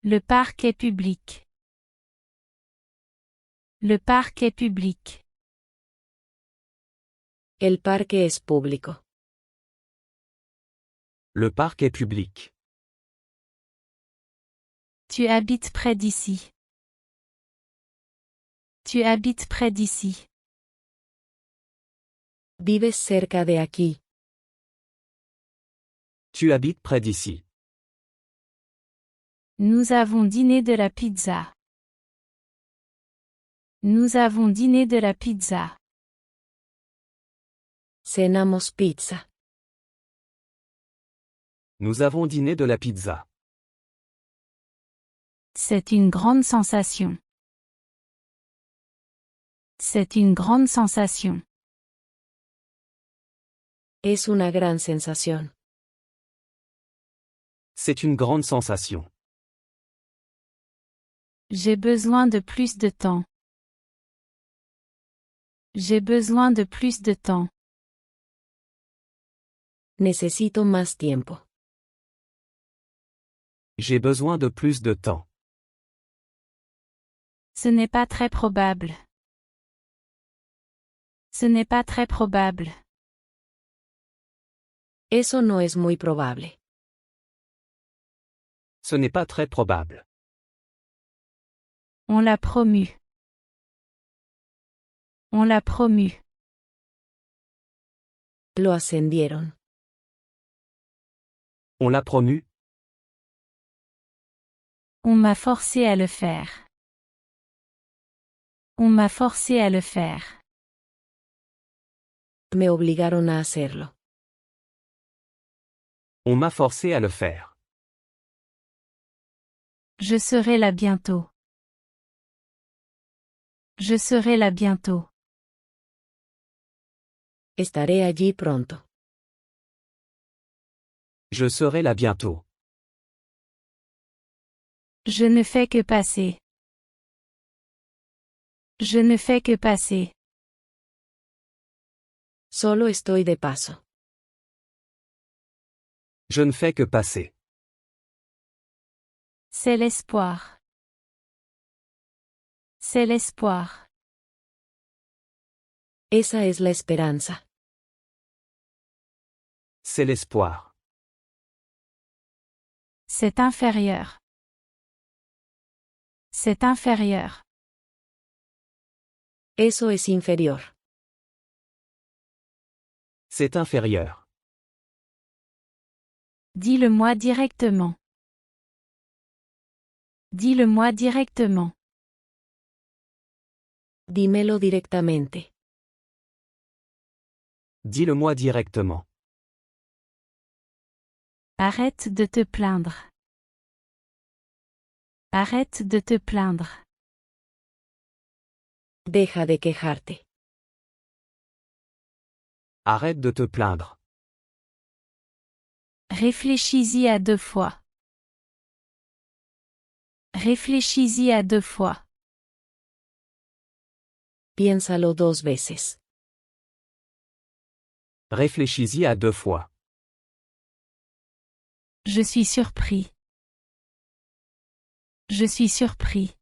Le parc est public. Le parc est public. El parque es público. Le parc est public. Tu habites près d'ici. Tu habites près d'ici. Vives cerca de aquí. Tu habites près d'ici. Nous avons dîné de la pizza. Nous avons dîné de la pizza. Cenamos pizza. Nous avons dîné de la pizza. C'est une grande sensation. C'est une grande sensation. Es una gran sensación. C'est une grande sensation. J'ai besoin de plus de temps. J'ai besoin de plus de temps. Necesito más tiempo. J'ai besoin de plus de temps. Ce n'est pas très probable. Ce n'est pas très probable. Eso no es muy probable. Ce n'est pas très probable. On l'a promu. On l'a promu. Lo ascendieron. On l'a promu. On m'a forcé à le faire. On m'a forcé à le faire. Me obligaron a hacerlo. On m'a forcé à le faire. Je serai là bientôt. Je serai là bientôt. Estaré allí pronto. Je serai là bientôt. Je ne fais que passer. Je ne fais que passer. Solo estoy de paso. Je ne fais que passer. C'est l'espoir. C'est l'espoir. Esa es la esperanza. C'est l'espoir. C'est inférieur. C'est inférieur. Eso es inferior. C'est inférieur. Dis-le-moi directement. Dis-le-moi directement. Dímelo directamente. Dis-le-moi directement. Arrête de te plaindre. Arrête de te plaindre. Deja de quejarte. Arrête de te plaindre. Réfléchis-y à 2 fois. Réfléchis-y à 2 fois. Piénsalo 2 veces. Réfléchis-y à 2 fois. Je suis surpris. Je suis surpris.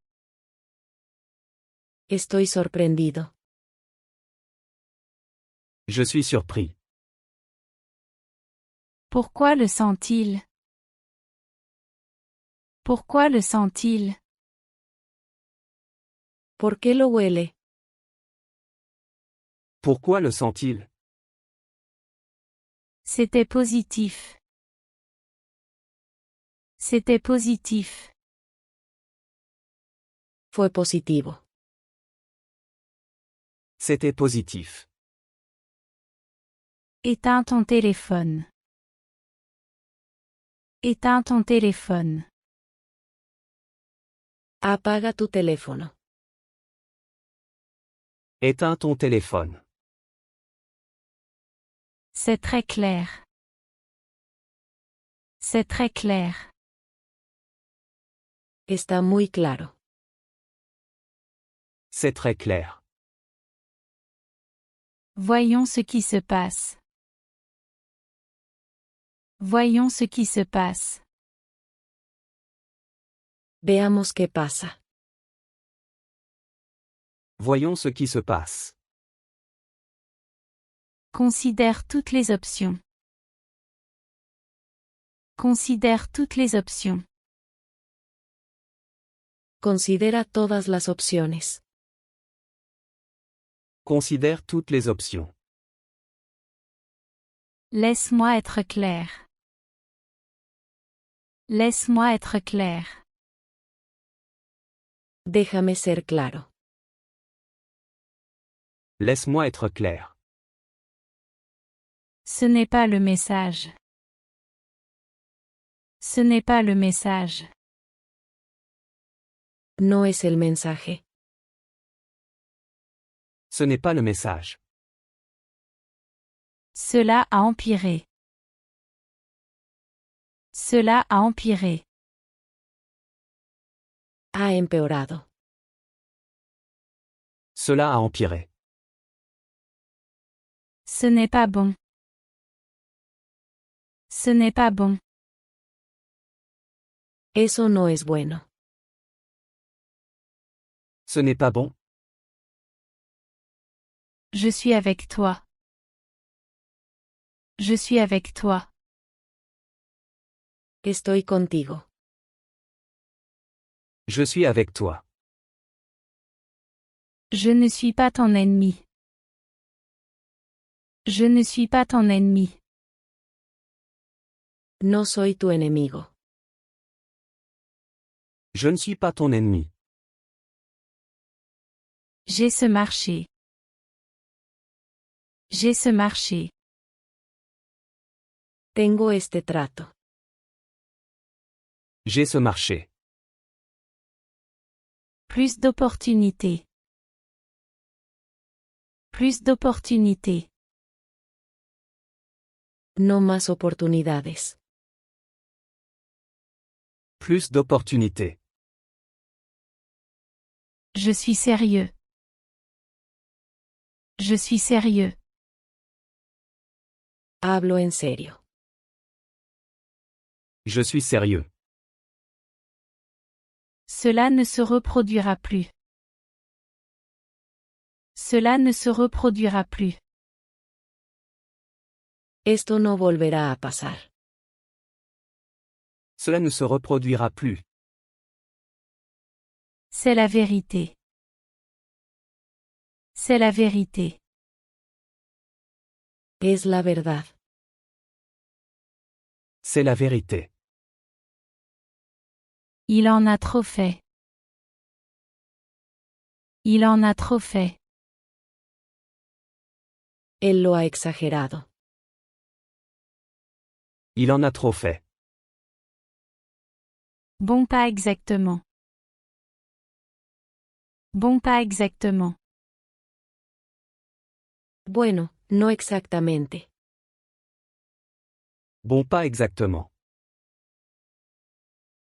Estoy sorprendido. Je suis surpris. Pourquoi le sent-il? Pourquoi le sent-il? ¿Por qué lo huele? Pourquoi le sent-il? C'était positif. C'était positif. Fue positivo. C'était positif. Éteins ton téléphone. Éteins ton téléphone. Apaga tu teléfono. Éteins ton téléphone. C'est très clair. C'est très clair. Está muy claro. C'est très clair. Voyons ce qui se passe. Voyons ce qui se passe. Veamos qué pasa. Voyons ce qui se passe. Considère toutes les options. Considère toutes les options. Considera todas las opciones. Considère toutes les options. Laisse-moi être clair. Laisse-moi être clair. Déjame ser claro. Laisse-moi être clair. Ce n'est pas le message. Ce n'est pas le message. No es el mensaje. Ce n'est pas le message. Cela a empiré. Cela a empiré. Ha empeorado. Cela a empiré. Ce n'est pas bon. Ce n'est pas bon. Eso no es bueno. Ce n'est pas bon. Je suis avec toi. Je suis avec toi. Estoy contigo. Je suis avec toi. Je ne suis pas ton ennemi. Je ne suis pas ton ennemi. No soy tu enemigo. Je ne suis pas ton ennemi. J'ai ce marché. J'ai ce marché. Tengo este trato. J'ai ce marché. Plus d'opportunités. Plus d'opportunités. No más oportunidades. Plus d'opportunités. Je suis sérieux. Je suis sérieux. Hablo en serio. Je suis sérieux. Cela ne se reproduira plus. Cela ne se reproduira plus. Esto no volverá a pasar. Cela ne se reproduira plus. C'est la vérité. C'est la vérité. Es la verdad. C'est la vérité. Il en a trop fait. Il en a trop fait. Él lo ha exagerado. Il en a trop fait. Bon, pas exactement. Bon, pas exactement. Bueno, no exactamente. Bon, pas exactement.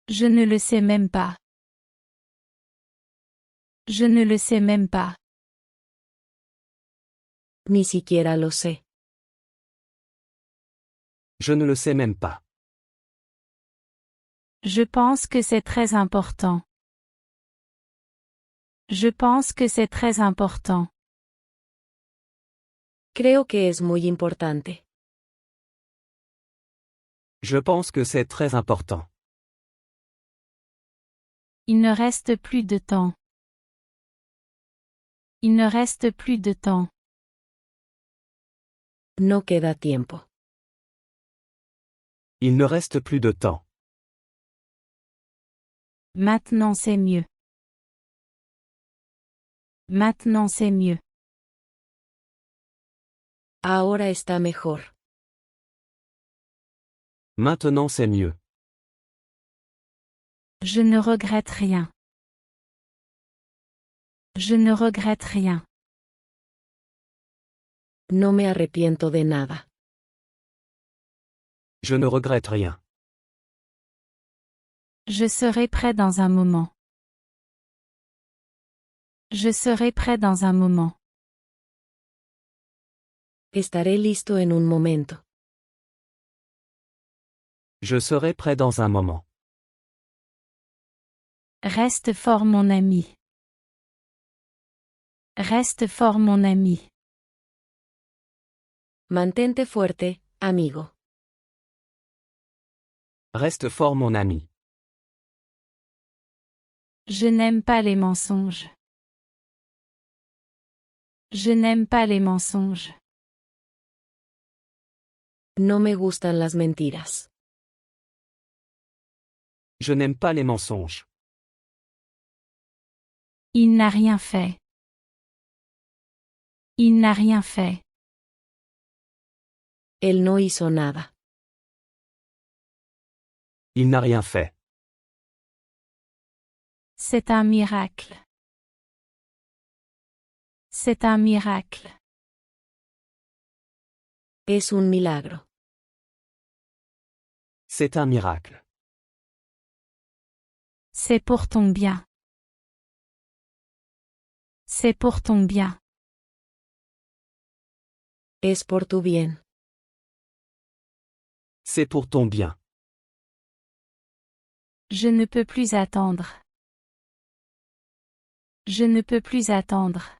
Je ne le sais même pas. Je ne le sais même pas. Ni siquiera lo sé. Je ne le sais même pas. Je pense que c'est très important. Je pense que c'est très important. Creo que es muy importante. Je pense que c'est très important. Il ne reste plus de temps. Il ne reste plus de temps. No queda tiempo. Il ne reste plus de temps. Maintenant c'est mieux. Maintenant c'est mieux. Ahora está mejor. Maintenant c'est mieux. Je ne regrette rien. Je ne regrette rien. No me arrepiento de nada. Je ne regrette rien. Je serai prêt dans un moment. Je serai prêt dans un moment. Estaré listo en un momento. Je serai prêt dans un moment. Reste fort mon ami. Reste fort mon ami. Mantente fuerte, amigo. Reste fort mon ami. Je n'aime pas les mensonges. Je n'aime pas les mensonges. No me gustan las mentiras. Je n'aime pas les mensonges. Il n'a rien fait. Il n'a rien fait. Él no hizo nada. Il n'a rien fait. C'est un miracle. C'est un miracle. Es un milagro. C'est un miracle. C'est pour ton bien. C'est pour ton bien. Es por tu bien. C'est pour ton bien. Je ne peux plus attendre. Je ne peux plus attendre.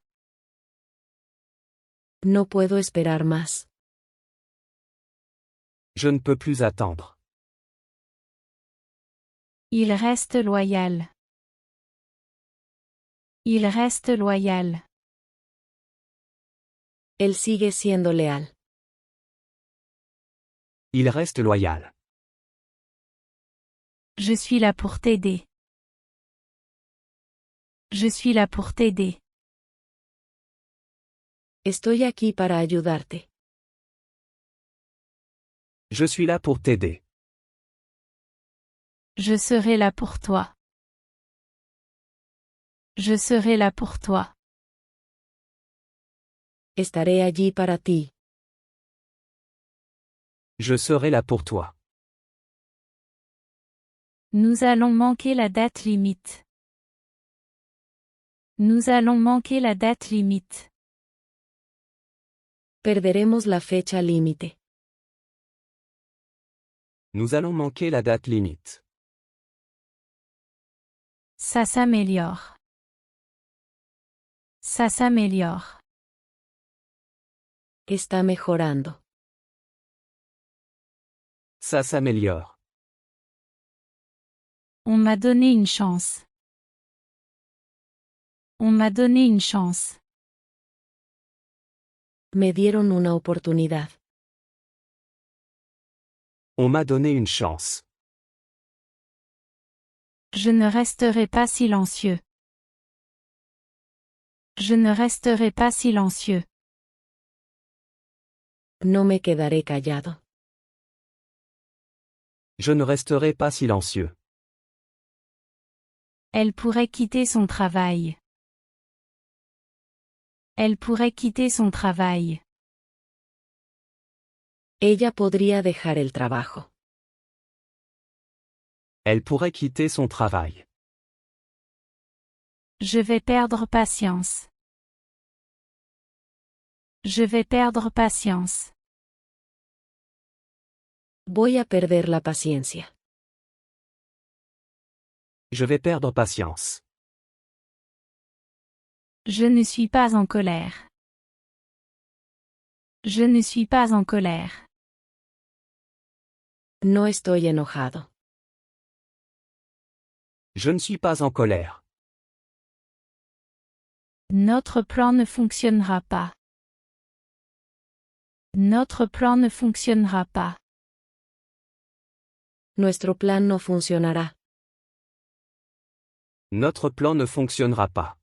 No puedo esperar más. Je ne peux plus attendre. Il reste loyal. Il reste loyal. Él sigue siendo leal. Il reste loyal. Je suis là pour t'aider. Je suis là pour t'aider. Estoy aquí para ayudarte. Je suis là pour t'aider. Je serai là pour toi. Je serai là pour toi. Estaré allí para ti. Je serai là pour toi. Nous allons manquer la date limite. Nous allons manquer la date limite. Perderemos la fecha límite. Nous allons manquer la date limite. Ça s'améliore. Ça s'améliore. Está mejorando. Ça s'améliore. On m'a donné une chance. On m'a donné une chance. Me dieron una oportunidad. On m'a donné une chance. Je ne resterai pas silencieux. Je ne resterai pas silencieux. No me quedaré callado. Je ne resterai pas silencieux. Elle pourrait quitter son travail. Elle pourrait quitter son travail. Ella podría dejar el trabajo. Elle pourrait quitter son travail. Je vais perdre patience. Je vais perdre patience. Voy a perder la paciencia. Je vais perdre patience. Je ne suis pas en colère. Je ne suis pas en colère. No estoy enojado. Je ne suis pas en colère. Notre plan ne fonctionnera pas. Notre plan ne fonctionnera pas. Nuestro plan no funcionará. Notre plan ne fonctionnera pas.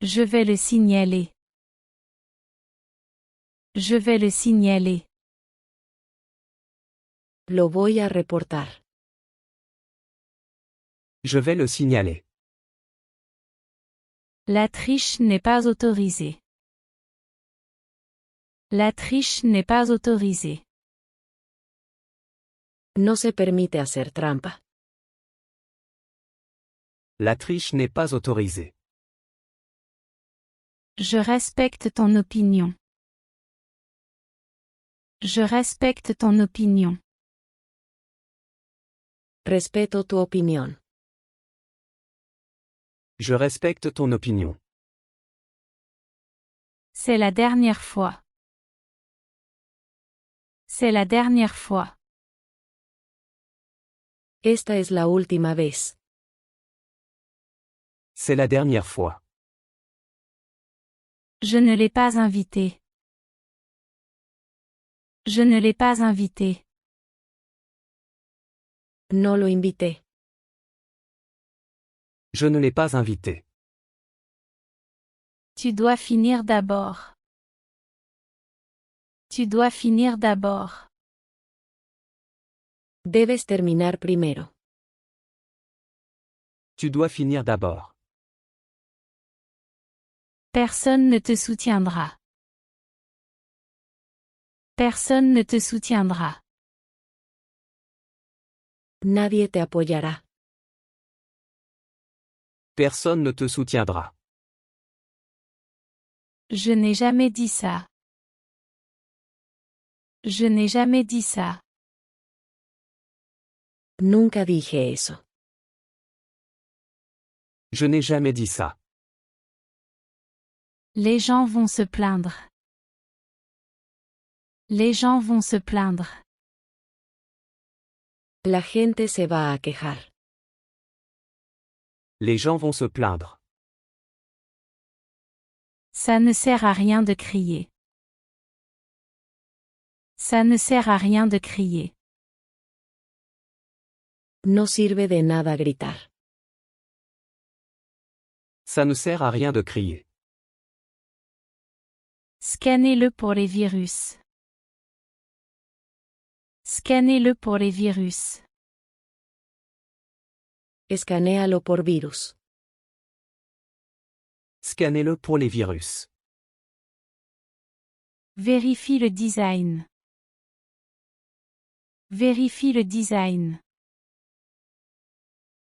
Je vais le signaler. Je vais le signaler. Lo voy a reportar. Je vais le signaler. La triche n'est pas autorisée. La triche n'est pas autorisée. No se permite hacer trampa. La triche n'est pas autorisée. Je respecte ton opinion. Je respecte ton opinion. Respeto tu opinión. Je respecte ton opinion. C'est la dernière fois. C'est la dernière fois. Esta es la última vez. C'est la dernière fois. Je ne l'ai pas invité. Je ne l'ai pas invité. No lo invité. Je ne l'ai pas invité. Tu dois finir d'abord. Tu dois finir d'abord. Debes terminar primero. Tu dois finir d'abord. Personne ne te soutiendra. Personne ne te soutiendra. Nadie te apoyará. Personne ne te soutiendra. Je n'ai jamais dit ça. Je n'ai jamais dit ça. Nunca dije eso. Je n'ai jamais dit ça. Les gens vont se plaindre. Les gens vont se plaindre. La gente se va a quejar. Les gens vont se plaindre. Ça ne sert à rien de crier. Ça ne sert à rien de crier. No sirve de nada gritar. Ça ne sert à rien de crier. Scannez-le pour les virus. Scannez-le pour les virus. Escanéalo por virus. Scannez-le pour les virus. Vérifie le design. Vérifie le design.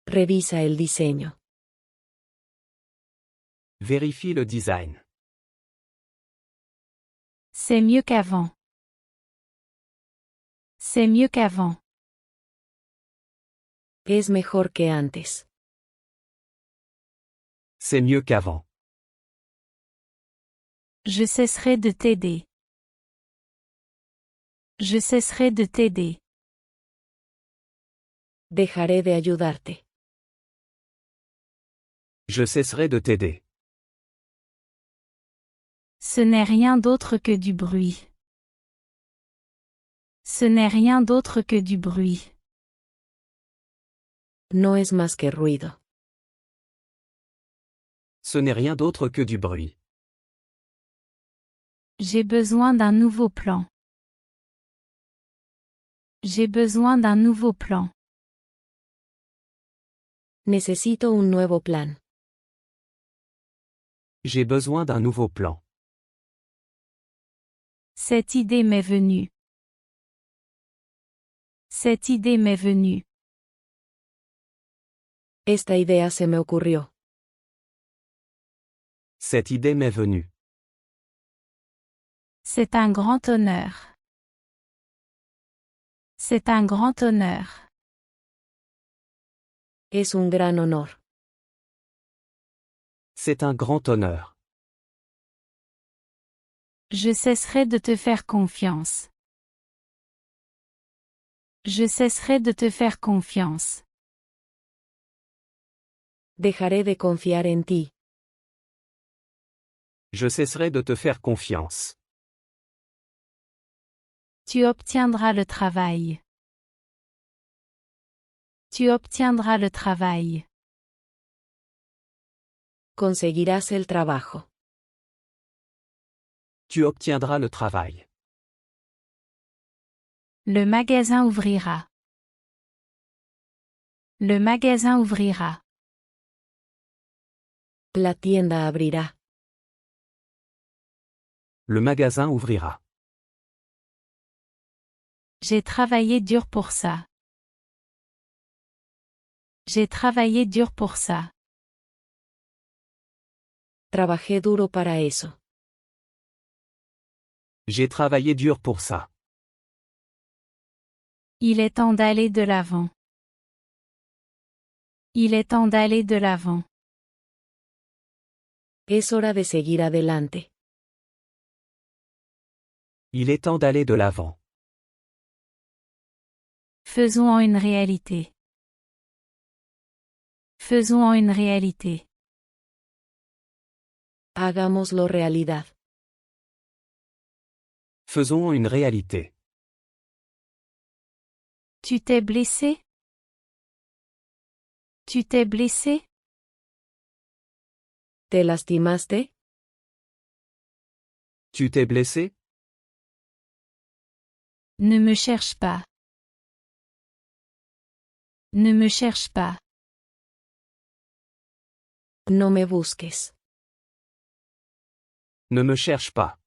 Revisa el diseño. Vérifie le design. C'est mieux qu'avant. C'est mieux qu'avant. Es mejor que antes. C'est mieux qu'avant. Je cesserai de t'aider. Je cesserai de t'aider. Dejaré de ayudarte. Je cesserai de t'aider. Ce n'est rien d'autre que du bruit. Ce n'est rien d'autre que du bruit. No es más que ruido. Ce n'est rien d'autre que du bruit. J'ai besoin d'un nouveau plan. J'ai besoin d'un nouveau plan. Necesito un nuevo plan. J'ai besoin d'un nouveau plan. Cette idée m'est venue. Cette idée m'est venue. Esta idea se me ocurrió. Cette idée m'est venue. C'est un grand honneur. C'est un grand honneur. Es un gran honor. C'est un grand honneur. Je cesserai de te faire confiance. Je cesserai de te faire confiance. Dejaré de confiar en ti. Je cesserai de te faire confiance. Tu obtiendras le travail. Tu obtiendras le travail. Conseguirás el trabajo. Tu obtiendras le travail. Le magasin ouvrira. Le magasin ouvrira. La tienda abrirá. Le magasin ouvrira. J'ai travaillé dur pour ça. J'ai travaillé dur pour ça. Trabajé duro para eso. J'ai travaillé dur pour ça. Il est temps d'aller de l'avant. Il est temps d'aller de l'avant. Es hora de seguir adelante. Il est temps d'aller de l'avant. Faisons-en une réalité. Faisons-en une réalité. Hagámoslo realidad. Faisons une réalité. Tu t'es blessé? Tu t'es blessé? ¿Te lastimaste? Tu t'es blessé? Ne me cherche pas. Ne me cherche pas. No me busques. Ne me cherche pas.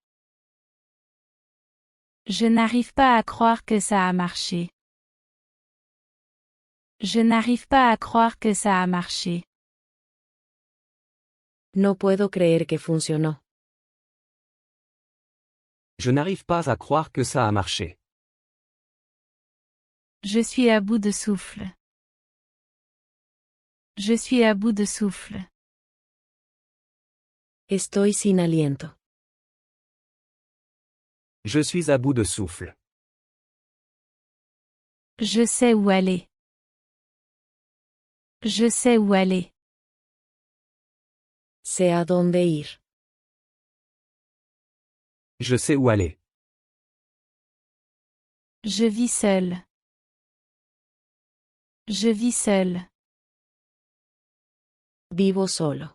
Je n'arrive pas à croire que ça a marché. Je n'arrive pas à croire que ça a marché. No puedo creer que funcionó. Je n'arrive pas à croire que ça a marché. Je suis à bout de souffle. Je suis à bout de souffle. Estoy sin aliento. Je suis à bout de souffle. Je sais où aller. Je sais où aller. Sé a dónde ir. Je sais où aller. Je vis seul. Je vis seul. Vivo solo.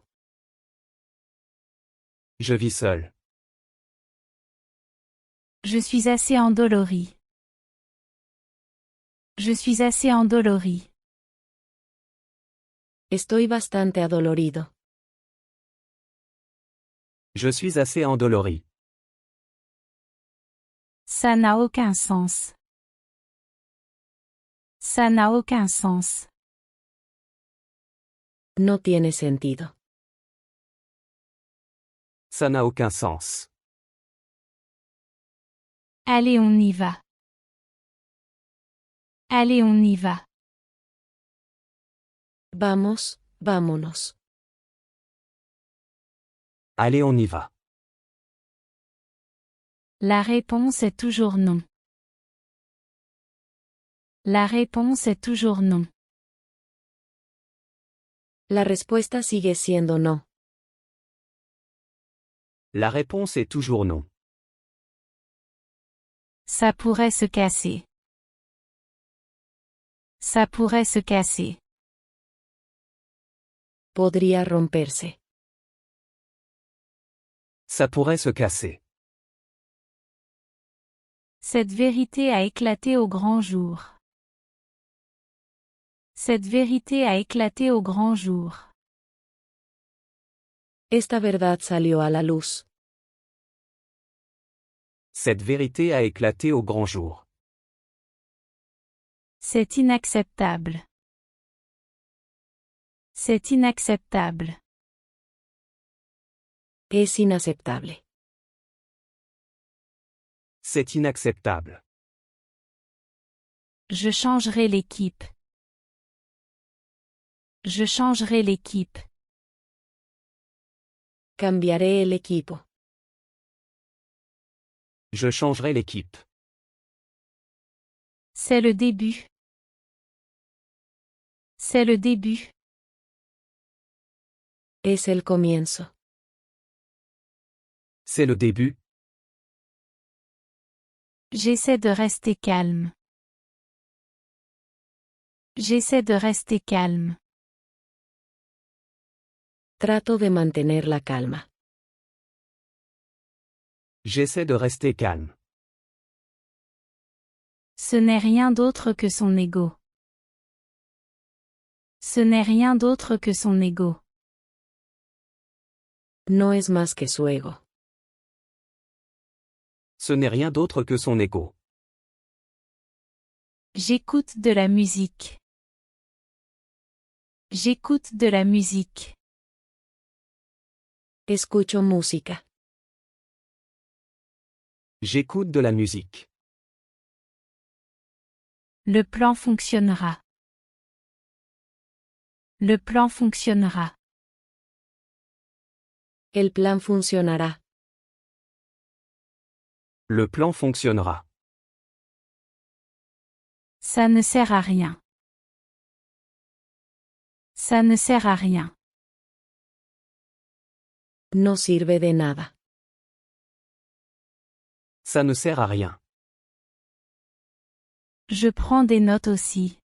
Je vis seul. Je suis assez endolori. Je suis assez endolori. Estoy bastante adolorido. Je suis assez endolori. Ça n'a aucun sens. Ça n'a aucun sens. No tiene sentido. Ça n'a aucun sens. Allez, on y va. Allez, on y va. Vamos, vámonos. Allez, on y va. La réponse est toujours non. La réponse est toujours non. La respuesta sigue siendo no. La réponse est toujours non. Ça pourrait se casser. Ça pourrait se casser. Podría romperse. Ça pourrait se casser. Cette vérité a éclaté au grand jour. Cette vérité a éclaté au grand jour. Esta verdad salió a la luz. Cette vérité a éclaté au grand jour. C'est inacceptable. C'est inacceptable. Es inaceptable. C'est inacceptable. Je changerai l'équipe. Je changerai l'équipe. Cambiaré el equipo. Je changerai l'équipe. C'est le début. C'est le début. Es el comienzo. C'est le début. J'essaie de rester calme. J'essaie de rester calme. Trato de mantener la calma. J'essaie de rester calme. Ce n'est rien d'autre que son ego. Ce n'est rien d'autre que son ego. No es más que su ego. Ce n'est rien d'autre que son ego. J'écoute de la musique. J'écoute de la musique. Escucho música. J'écoute de la musique. Le plan fonctionnera. Le plan fonctionnera. El plan funcionará. Le plan fonctionnera. Ça ne sert à rien. Ça ne sert à rien. No sirve de nada. Ça ne sert à rien. Je prends des notes aussi.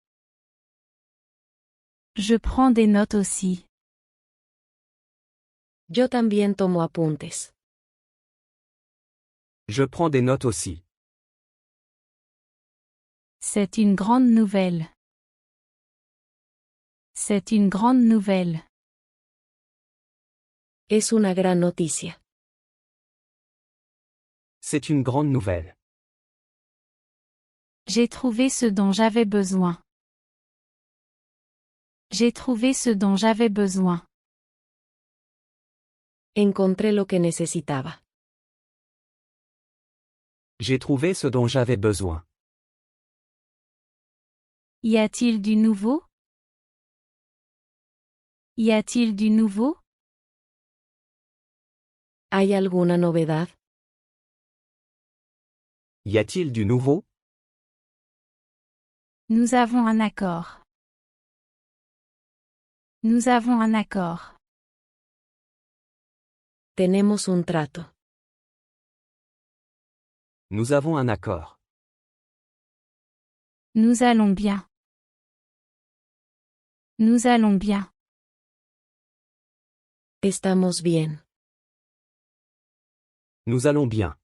Je prends des notes aussi. Yo también tomo apuntes. Je prends des notes aussi. C'est une grande nouvelle. C'est une grande nouvelle. Es una gran noticia. C'est une grande nouvelle. J'ai trouvé ce dont j'avais besoin. J'ai trouvé ce dont j'avais besoin. Encontré lo que necesitaba. J'ai trouvé ce dont j'avais besoin. Y a-t-il du nouveau? Y a-t-il du nouveau? ¿Hay alguna novedad? Y a-t-il du nouveau? Nous avons un accord. Nous avons un accord. Tenemos un trato. Nous avons un accord. Nous allons bien. Nous allons bien. Estamos bien. Nous allons bien.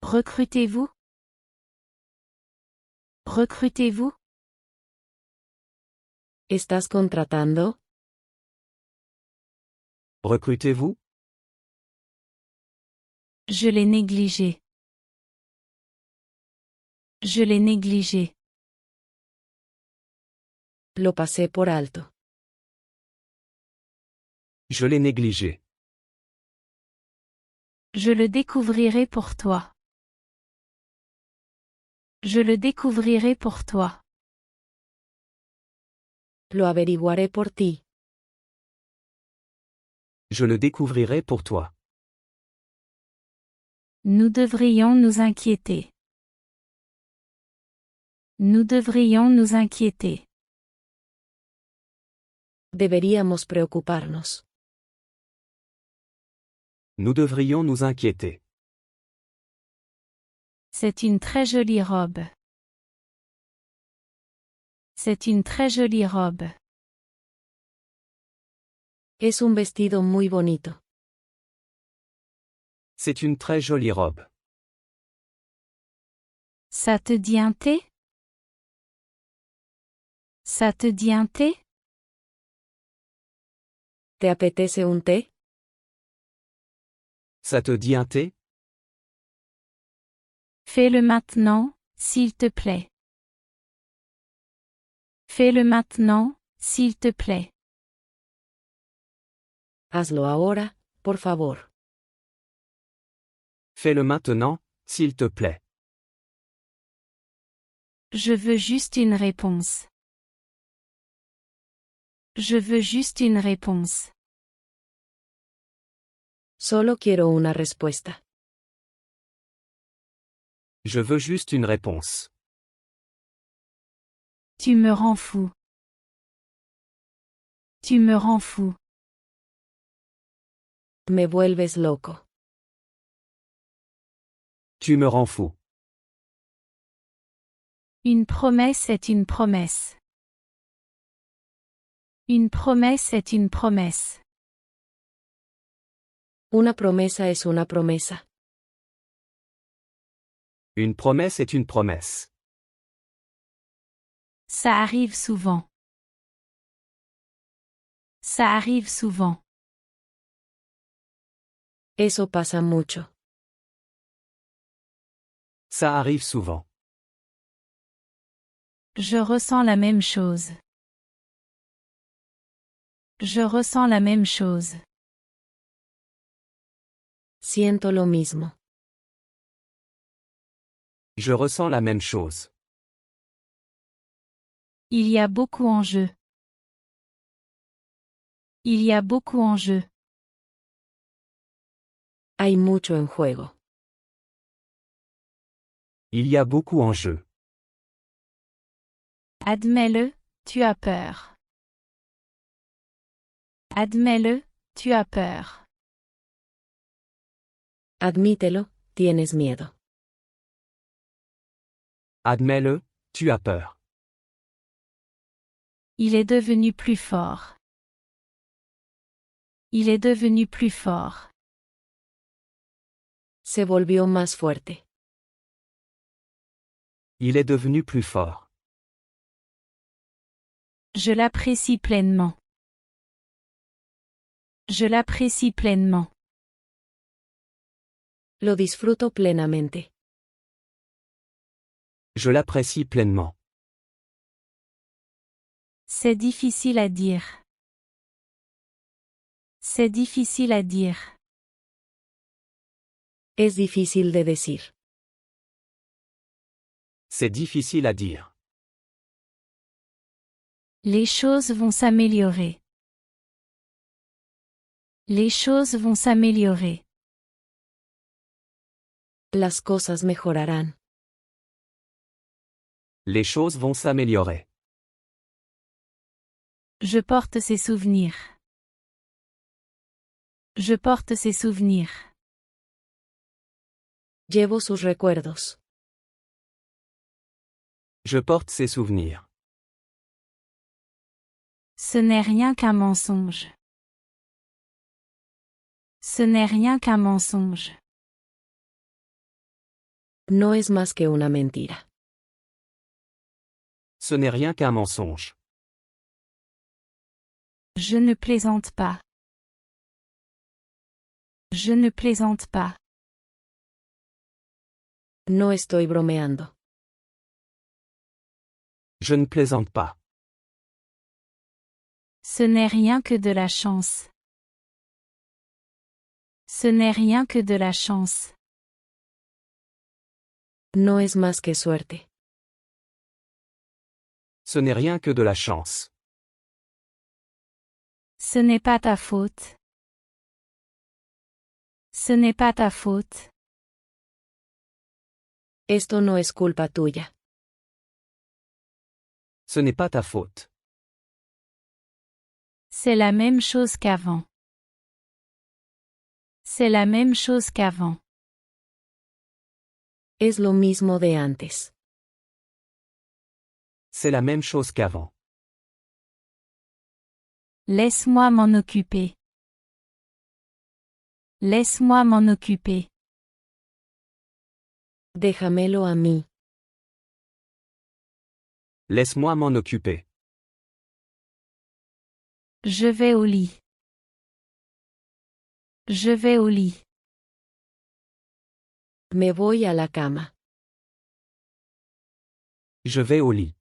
Recrutez-vous? Recrutez-vous? ¿Estás contratando? Recrutez-vous? Je l'ai négligé. Je l'ai négligé. Lo pasé por alto. Je l'ai négligé. Je le découvrirai pour toi. Je le découvrirai pour toi. Lo averiguaré por ti. Je le découvrirai pour toi. Nous devrions nous inquiéter. Nous devrions nous inquiéter. Deberíamos preocuparnos. Nous devrions nous inquiéter. C'est une très jolie robe. C'est une très jolie robe. Es un vestido muy bonito. C'est une très jolie robe. Ça te dit un thé? Ça te dit un thé? ¿Te apetece un té? Ça te dit un thé? Fais-le maintenant, s'il te plaît. Fais-le maintenant, s'il te plaît. Hazlo ahora, por favor. Fais-le maintenant, s'il te plaît. Je veux juste une réponse. Je veux juste une réponse. Solo quiero una respuesta. Je veux juste une réponse. Tu me rends fou. Tu me rends fou. Me vuelves loco. Tu me rends fou. Une promesse est une promesse. Une promesse est une promesse. Una promesa es una promesa. Une promesse est une promesse. Ça arrive souvent. Ça arrive souvent. Eso pasa mucho. Ça arrive souvent. Je ressens la même chose. Je ressens la même chose. Siento lo mismo. Je ressens la même chose. Il y a beaucoup en jeu. Il y a beaucoup en jeu. Hay mucho en juego. Il y a beaucoup en jeu. Admets-le, tu as peur. Admets-le, tu as peur. Admítelo, tienes miedo. Admets-le, tu as peur. Il est devenu plus fort. Il est devenu plus fort. Se volvió más fuerte. Il est devenu plus fort. Je l'apprécie pleinement. Je l'apprécie pleinement. Lo disfruto plenamente. Je l'apprécie pleinement. C'est difficile à dire. C'est difficile à dire. Es difícil de decir. C'est difficile à dire. Les choses vont s'améliorer. Les choses vont s'améliorer. Las cosas mejorarán. Les choses vont s'améliorer. Je porte ses souvenirs. Je porte ses souvenirs. Llevo sus recuerdos. Je porte ses souvenirs. Ce n'est rien qu'un mensonge. Ce n'est rien qu'un mensonge. No es más que una mentira. Ce n'est rien qu'un mensonge. Je ne plaisante pas. Je ne plaisante pas. No estoy bromeando. Je ne plaisante pas. Ce n'est rien que de la chance. Ce n'est rien que de la chance. No es más que suerte. Ce n'est rien que de la chance. Ce n'est pas ta faute. Ce n'est pas ta faute. Esto no es culpa tuya. Ce n'est pas ta faute. C'est la même chose qu'avant. C'est la même chose qu'avant. Es lo mismo de antes. C'est la même chose qu'avant. Laisse-moi m'en occuper. Laisse-moi m'en occuper. Déjamelo a mí. Laisse-moi m'en occuper. Je vais au lit. Je vais au lit. Me voy a la cama. Je vais au lit.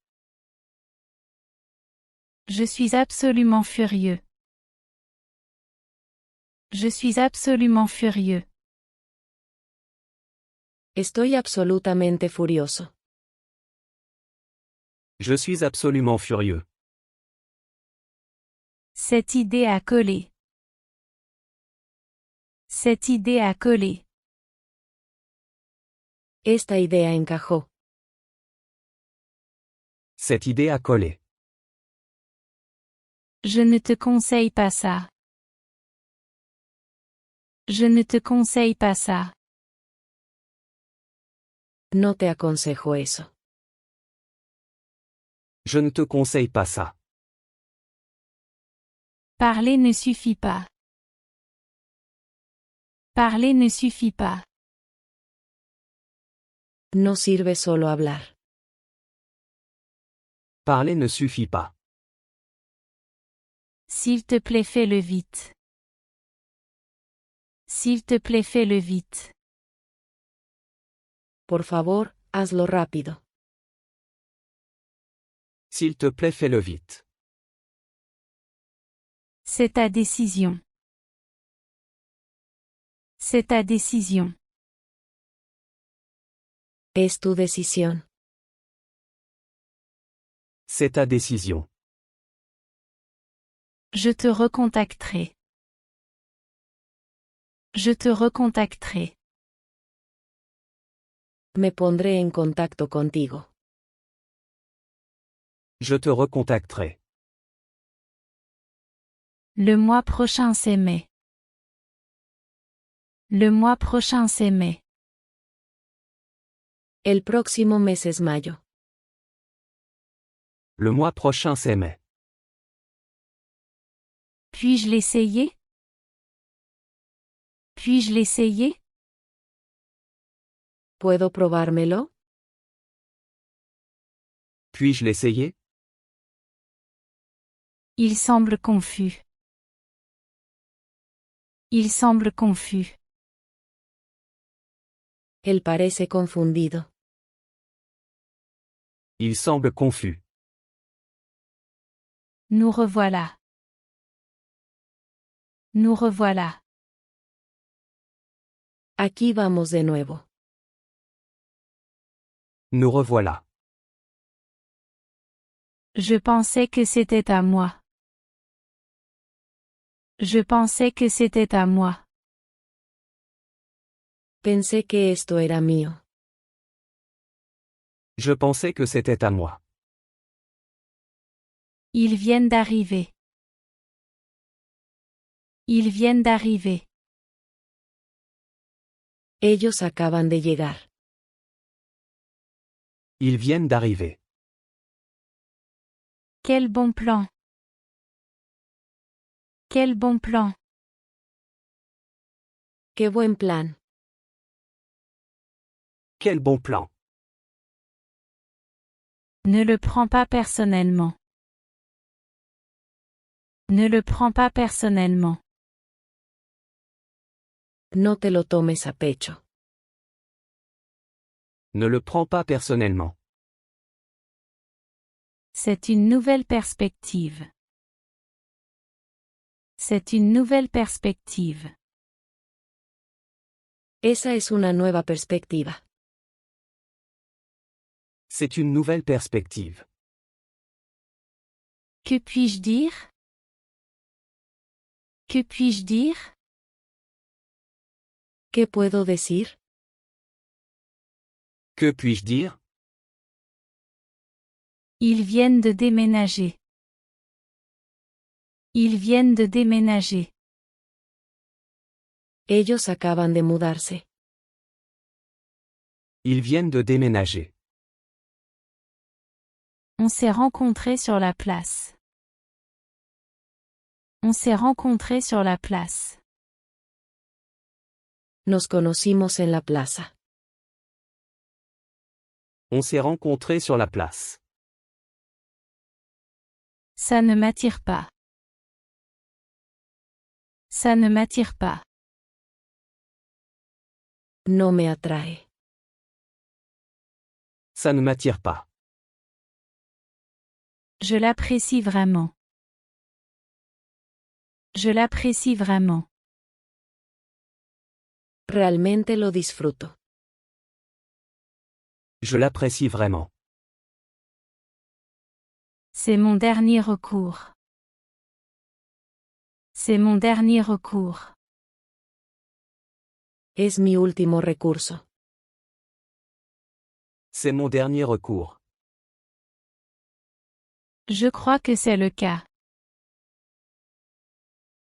Je suis absolument furieux. Je suis absolument furieux. Estoy absolutamente furioso. Je suis absolument furieux. Cette idée a collé. Cette idée a collé. Esta idea encajó. Cette idée a collé. Je ne te conseille pas ça. Je ne te conseille pas ça. No te aconsejo eso. Je ne te conseille pas ça. Parler ne suffit pas. Parler ne suffit pas. No sirve solo hablar. Parler ne suffit pas. S'il te plaît, fais-le vite. S'il te plaît, fais-le vite. Por favor, hazlo rápido. S'il te plaît, fais-le vite. C'est ta décision. C'est ta décision. Es tu decisión. C'est ta décision. Je te recontacterai. Je te recontacterai. Me pondré en contacto contigo. Je te recontacterai. Le mois prochain c'est mai. Le mois prochain c'est mai. El próximo mes es mayo. Le mois prochain c'est mai. Puis-je l'essayer? Puis-je l'essayer? ¿Puedo probármelo? Puis-je l'essayer? Il semble confus. Il semble confus. Él parece confundido. Il semble confus. Nous revoilà. Nous revoilà. Aquí vamos de nuevo. Nous revoilà. Je pensais que c'était à moi. Je pensais que c'était à moi. Pensé que esto era mío. Je pensais que c'était à moi. Ils viennent d'arriver. Ils viennent d'arriver. Ellos acaban de llegar. Ils viennent d'arriver. Quel bon plan. Quel bon plan. ¡Qué buen plan! Quel bon plan. Ne le prends pas personnellement. Ne le prends pas personnellement. No te lo tomes a pecho. Ne le prends pas personnellement. C'est une nouvelle perspective. C'est une nouvelle perspective. Esa es una nueva perspectiva. C'est une nouvelle perspective. Que puis-je dire? Que puis-je dire? ¿Qué puedo decir? Que puis-je dire? Ils viennent de déménager. Ils viennent de déménager. Ellos acaban de mudarse. Ils viennent de déménager. On s'est rencontrés sur la place. On s'est rencontrés sur la place. Nos conocimos en la plaza. On s'est rencontrés sur la place. Ça ne m'attire pas. Ça ne m'attire pas. No me atrae. Ça ne m'attire pas. Je l'apprécie vraiment. Je l'apprécie vraiment. Realmente lo disfruto. Je l'apprécie vraiment. C'est mon dernier recours. C'est mon dernier recours. Es mi último recurso. C'est mon dernier recours. Je crois que c'est le cas.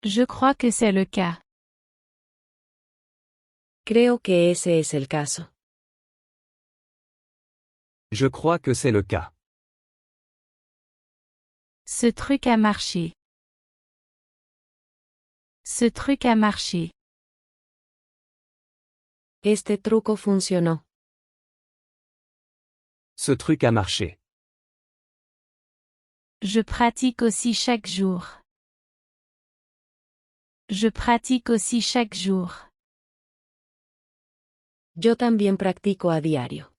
Je crois que c'est le cas. Creo que ese es el caso. Je crois que c'est le cas. Ce truc a marché. Ce truc a marché. Este truco funcionó. Ce truc a marché. Je pratique aussi chaque jour. Je pratique aussi chaque jour. Yo también practico a diario.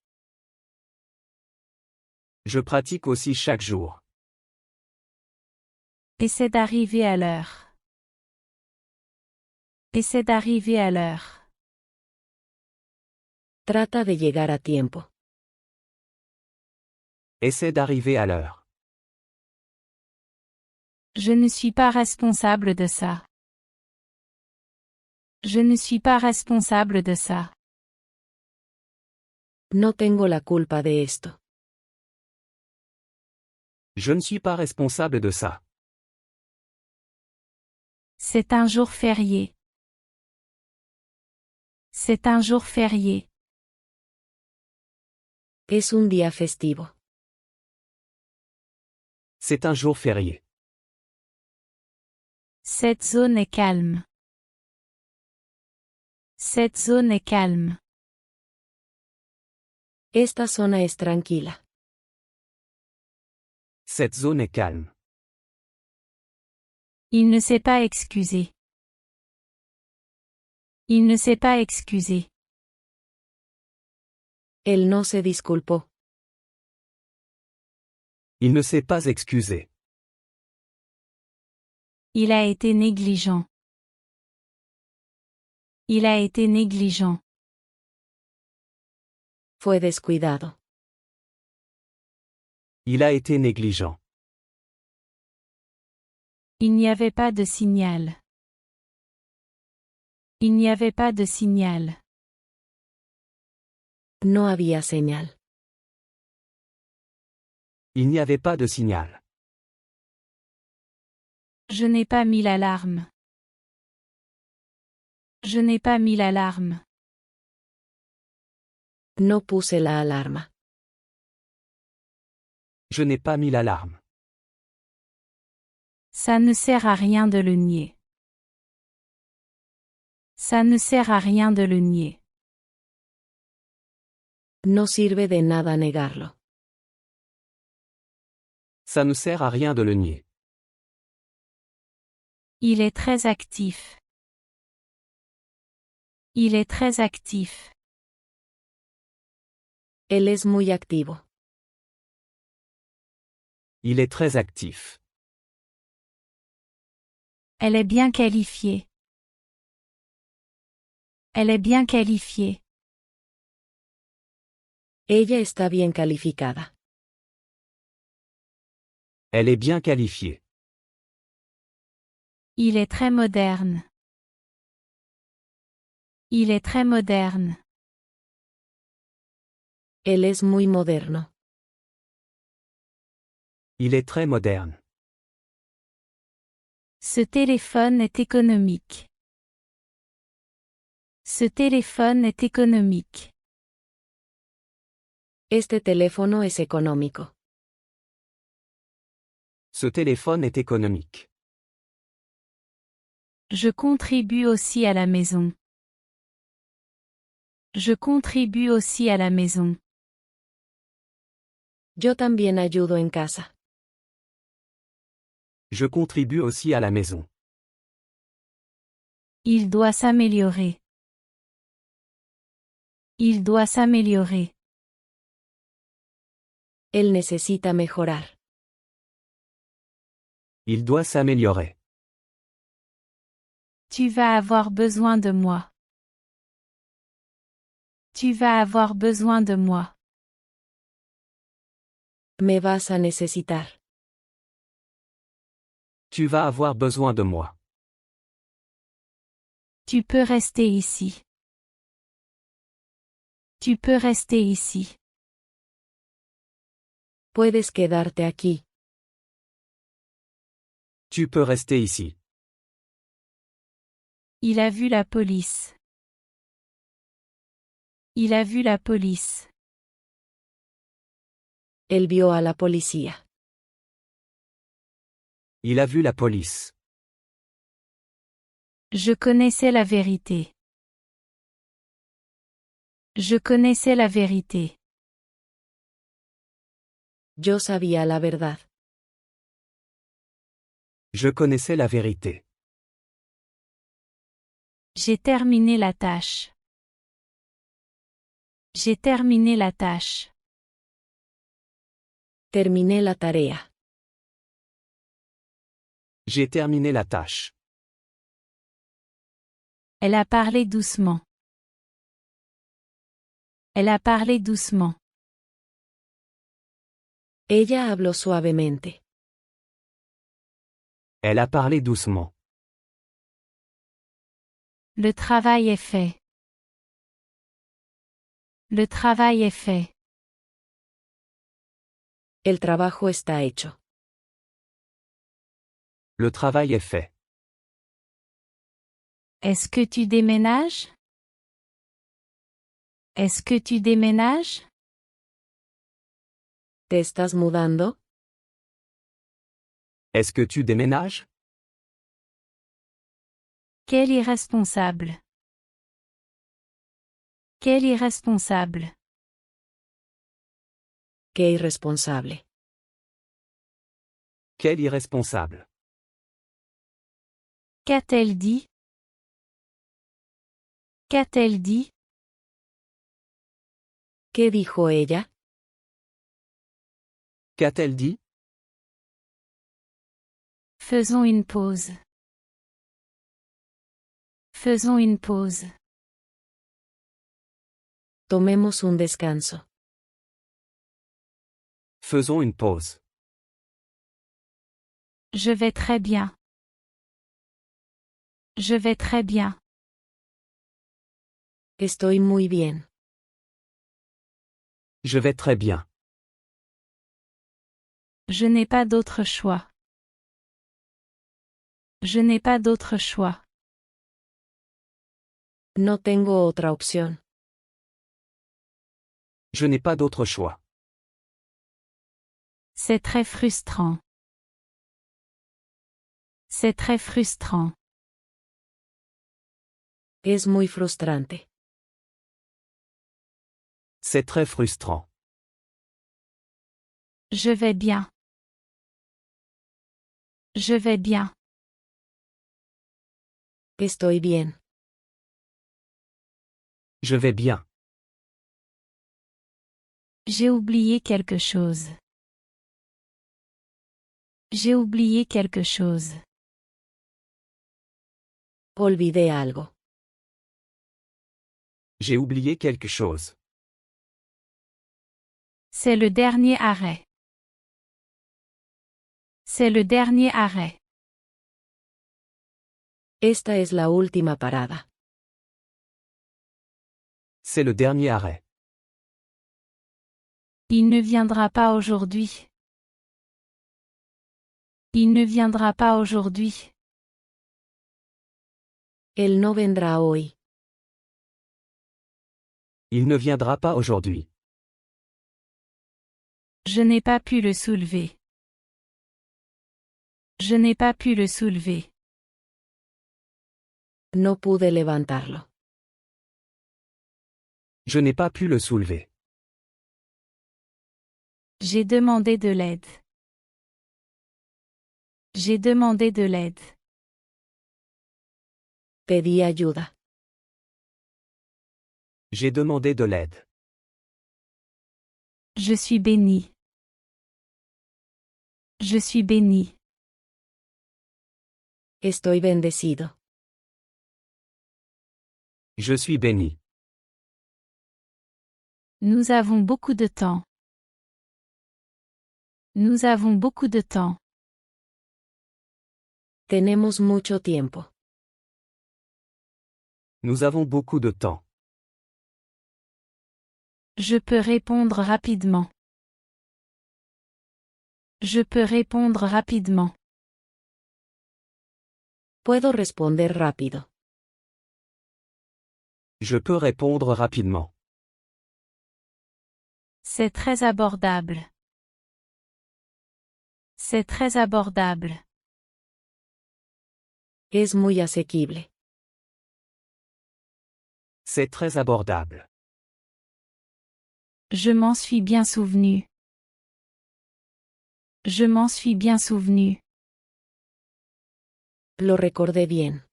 Je pratique aussi chaque jour. Essaie d'arriver à l'heure. Essaie d'arriver à l'heure. Trata de llegar a tiempo. Essaie d'arriver à l'heure. Je ne suis pas responsable de ça. Je ne suis pas responsable de ça. No tengo la culpa de esto. Je ne suis pas responsable de ça. C'est un jour férié. C'est un jour férié. Es un día festivo. C'est un jour férié. Cette zone est calme. Cette zone est calme. Esta zona es tranquila. Cette zone est calme. Il ne s'est pas excusé. Il ne s'est pas excusé. Él no se disculpó. Il ne s'est pas excusé. Il a été négligent. Il a été négligent. Fue descuidado. Il a été négligent. Il n'y avait pas de signal. Il n'y avait pas de signal. No había señal. Il n'y avait pas de signal. Je n'ai pas mis l'alarme. Je n'ai pas mis l'alarme. No puse la alarma. Je n'ai pas mis l'alarme. Ça ne sert à rien de le nier. Ça ne sert à rien de le nier. No sirve de nada negarlo. Ça ne sert à rien de le nier. Il est très actif. Il est très actif. Él es muy activo. Il est très actif. Elle est bien qualifiée. Elle est bien qualifiée. Ella está bien calificada. Elle est bien qualifiée. Il est très moderne. Il est très moderne. Él es muy moderno. Il est très moderne. Ce téléphone est économique. Ce téléphone est économique. Este teléfono es económico. Ce téléphone est économique. Je contribue aussi à la maison. Je contribue aussi à la maison. Yo también ayudo en casa. Je contribue aussi à la maison. Il doit s'améliorer. Il doit s'améliorer. Él necesita mejorar. Il doit s'améliorer. Tu vas avoir besoin de moi. Tu vas avoir besoin de moi. Me vas a necesitar. Tu vas avoir besoin de moi. Tu peux rester ici. Tu peux rester ici. Puedes quedarte aquí. Tu peux rester ici. Il a vu la police. Il a vu la police. Él vio a la policía. Il a vu la police. Je connaissais la vérité. Je connaissais la vérité. Yo sabía la verdad. Je connaissais la vérité. J'ai terminé la tâche. J'ai terminé la tâche. Terminé la tarea. J'ai terminé la tâche. Elle a parlé doucement. Elle a parlé doucement. Ella habló suavemente. Elle a parlé doucement. Le travail est fait. Le travail est fait. El trabajo está hecho. Le travail est fait. Est-ce que tu déménages? Est-ce que tu déménages? ¿Te estás mudando? Est-ce que tu déménages? Quel irresponsable. Quel irresponsable. Qué irresponsable. Quel irresponsable. Qu'a-t-elle dit? Qu'a-t-elle dit? ¿Qué dijo ella? Qu'a-t-elle dit? Faisons une pause. Faisons une pause. Tomemos un descanso. Faisons une pause. Je vais très bien. Je vais très bien. Estoy muy bien. Je vais très bien. Je n'ai pas d'autre choix. Je n'ai pas d'autre choix. No tengo otra opción. Je n'ai pas d'autre choix. C'est très frustrant. C'est très frustrant. Es muy frustrante. C'est très frustrant. Je vais bien. Je vais bien. Estoy bien. Je vais bien. J'ai oublié quelque chose. J'ai oublié quelque chose. Olvidé algo. J'ai oublié quelque chose. C'est le dernier arrêt. C'est le dernier arrêt. Esta es la última parada. C'est le dernier arrêt. Il ne viendra pas aujourd'hui. Il ne viendra pas aujourd'hui. Él no vendrá hoy. Il ne viendra pas aujourd'hui. Je n'ai pas pu le soulever. Je n'ai pas pu le soulever. No pude levantarlo. Je n'ai pas pu le soulever. J'ai demandé de l'aide. J'ai demandé de l'aide. Pedí ayuda. J'ai demandé de l'aide. Je suis béni. Je suis béni. Estoy bendecido. Je suis béni. Nous avons beaucoup de temps. Nous avons beaucoup de temps. Tenemos mucho tiempo. Nous avons beaucoup de temps. Je peux répondre rapidement. Je peux répondre rapidement. Puedo responder rápido. Je peux répondre rapidement. C'est très abordable. C'est très abordable. Es muy asequible. C'est très abordable. Je m'en suis bien souvenu. Je m'en suis bien souvenu. Lo recordé bien.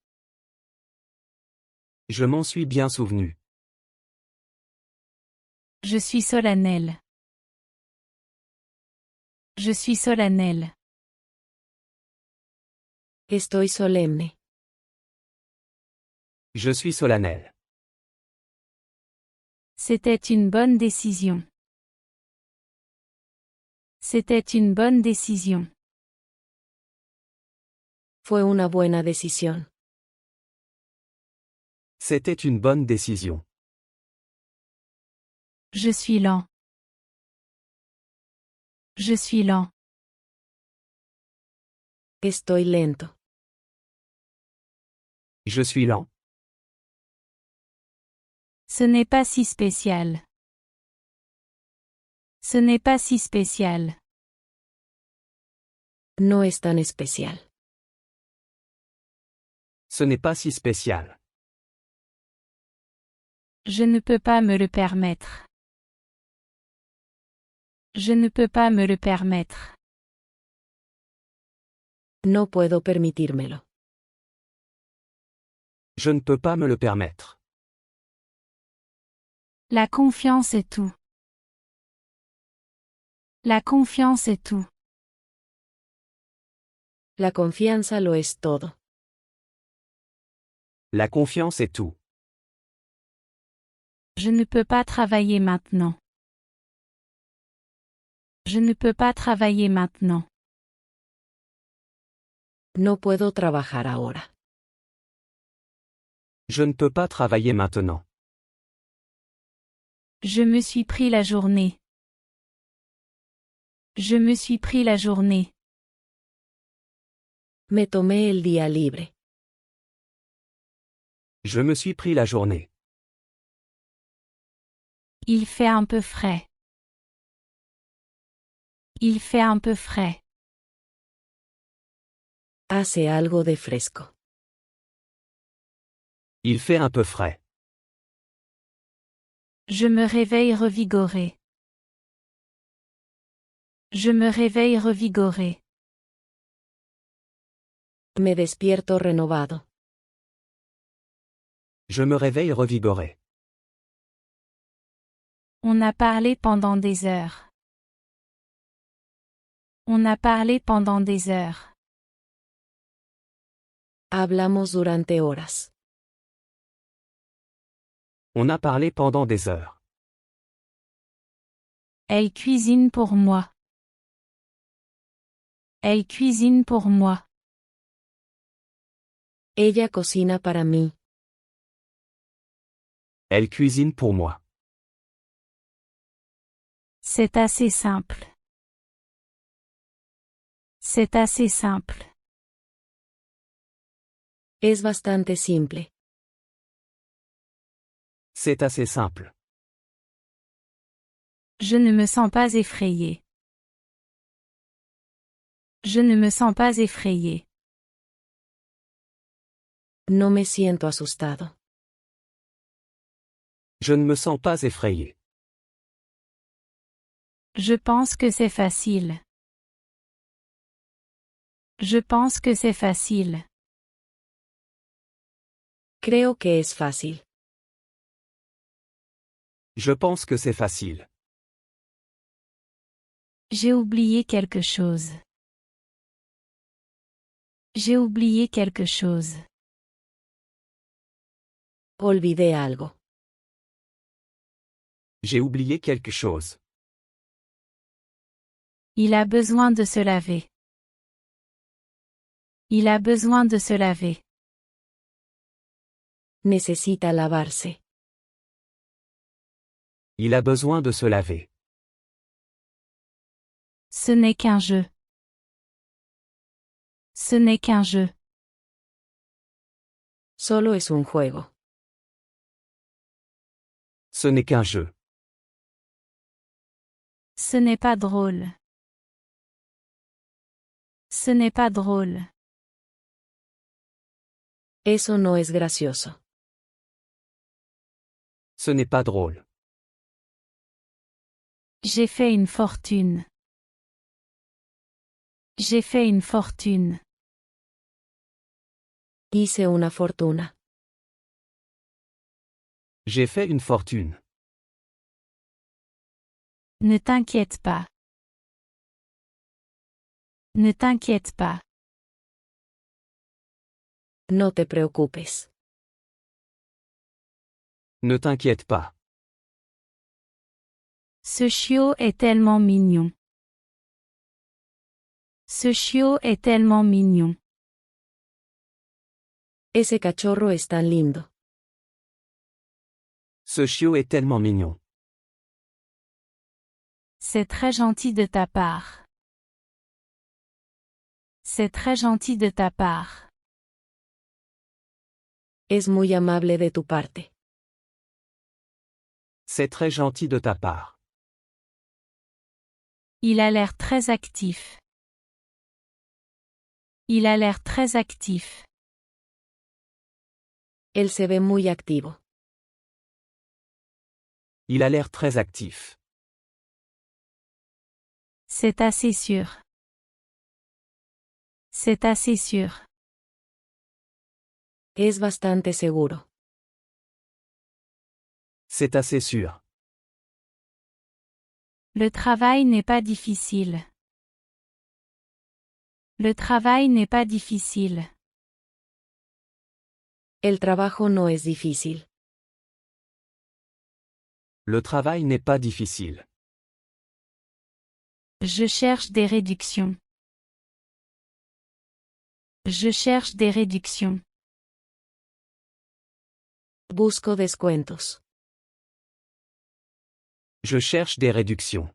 Je m'en suis bien souvenu. Je suis solennel. Je suis solennel. Estoy solemne. Je suis solennel. C'était une bonne décision. C'était une bonne décision. Fue una buena decisión. C'était une bonne décision. Je suis lent. Je suis lent. Estoy lento. Je suis lent. Ce n'est pas si spécial. Ce n'est pas si spécial. No es tan especial. Ce n'est pas si spécial. Je ne peux pas me le permettre. Je ne peux pas me le permettre. No puedo permitírmelo. Je ne peux pas me le permettre. La confiance est tout. La confiance est tout. La confianza lo es todo. La confiance est tout. Je ne peux pas travailler maintenant. Je ne peux pas travailler maintenant. No puedo trabajar ahora. Je ne peux pas travailler maintenant. Je me suis pris la journée. Je me suis pris la journée. Me tomé el día libre. Je me suis pris la journée. Il fait un peu frais. Il fait un peu frais. Hace algo de fresco. Il fait un peu frais. Je me réveille revigoré. Je me réveille revigoré. Me despierto renovado. Je me réveille revigoré. On a parlé pendant des heures. On a parlé pendant des heures. Hablamos durante horas. On a parlé pendant des heures. Elle cuisine pour moi. Elle cuisine pour moi. Ella cocina para mí. Elle cuisine pour moi. C'est assez simple. C'est assez simple. Es bastante simple. C'est assez simple. Je ne me sens pas effrayé. Je ne me sens pas effrayé. No me siento asustado. Je ne me sens pas effrayé. Je pense que c'est facile. Je pense que c'est facile. Creo que es fácil. Je pense que c'est facile. J'ai oublié quelque chose. J'ai oublié quelque chose. Olvidé algo. J'ai oublié quelque chose. Il a besoin de se laver. Il a besoin de se laver. Necesita lavarse. Il a besoin de se laver. Ce n'est qu'un jeu. Ce n'est qu'un jeu. Solo es un juego. Ce n'est qu'un jeu. Ce n'est pas drôle. Ce n'est pas drôle. Eso no es gracioso. Ce n'est pas drôle. J'ai fait une fortune. J'ai fait une fortune. Hice una fortuna. J'ai fait une fortune. Ne t'inquiète pas. Ne t'inquiète pas. No te preocupes. Ne t'inquiète pas. Ce chiot est tellement mignon. Ce chiot est tellement mignon. Ese cachorro es tan lindo. Ce chiot est tellement mignon. C'est très gentil de ta part. C'est très gentil de ta part. Es muy amable de tu parte. C'est très gentil de ta part. Il a l'air très actif. Il a l'air très actif. Él se ve muy activo. Il a l'air très actif. C'est assez sûr. C'est assez sûr. Es bastante seguro. C'est assez sûr. Le travail n'est pas difficile. Le travail n'est pas difficile. El trabajo no es difícil. Le travail n'est pas difficile. Je cherche des réductions. Je cherche des réductions. Busco descuentos. Je cherche des réductions.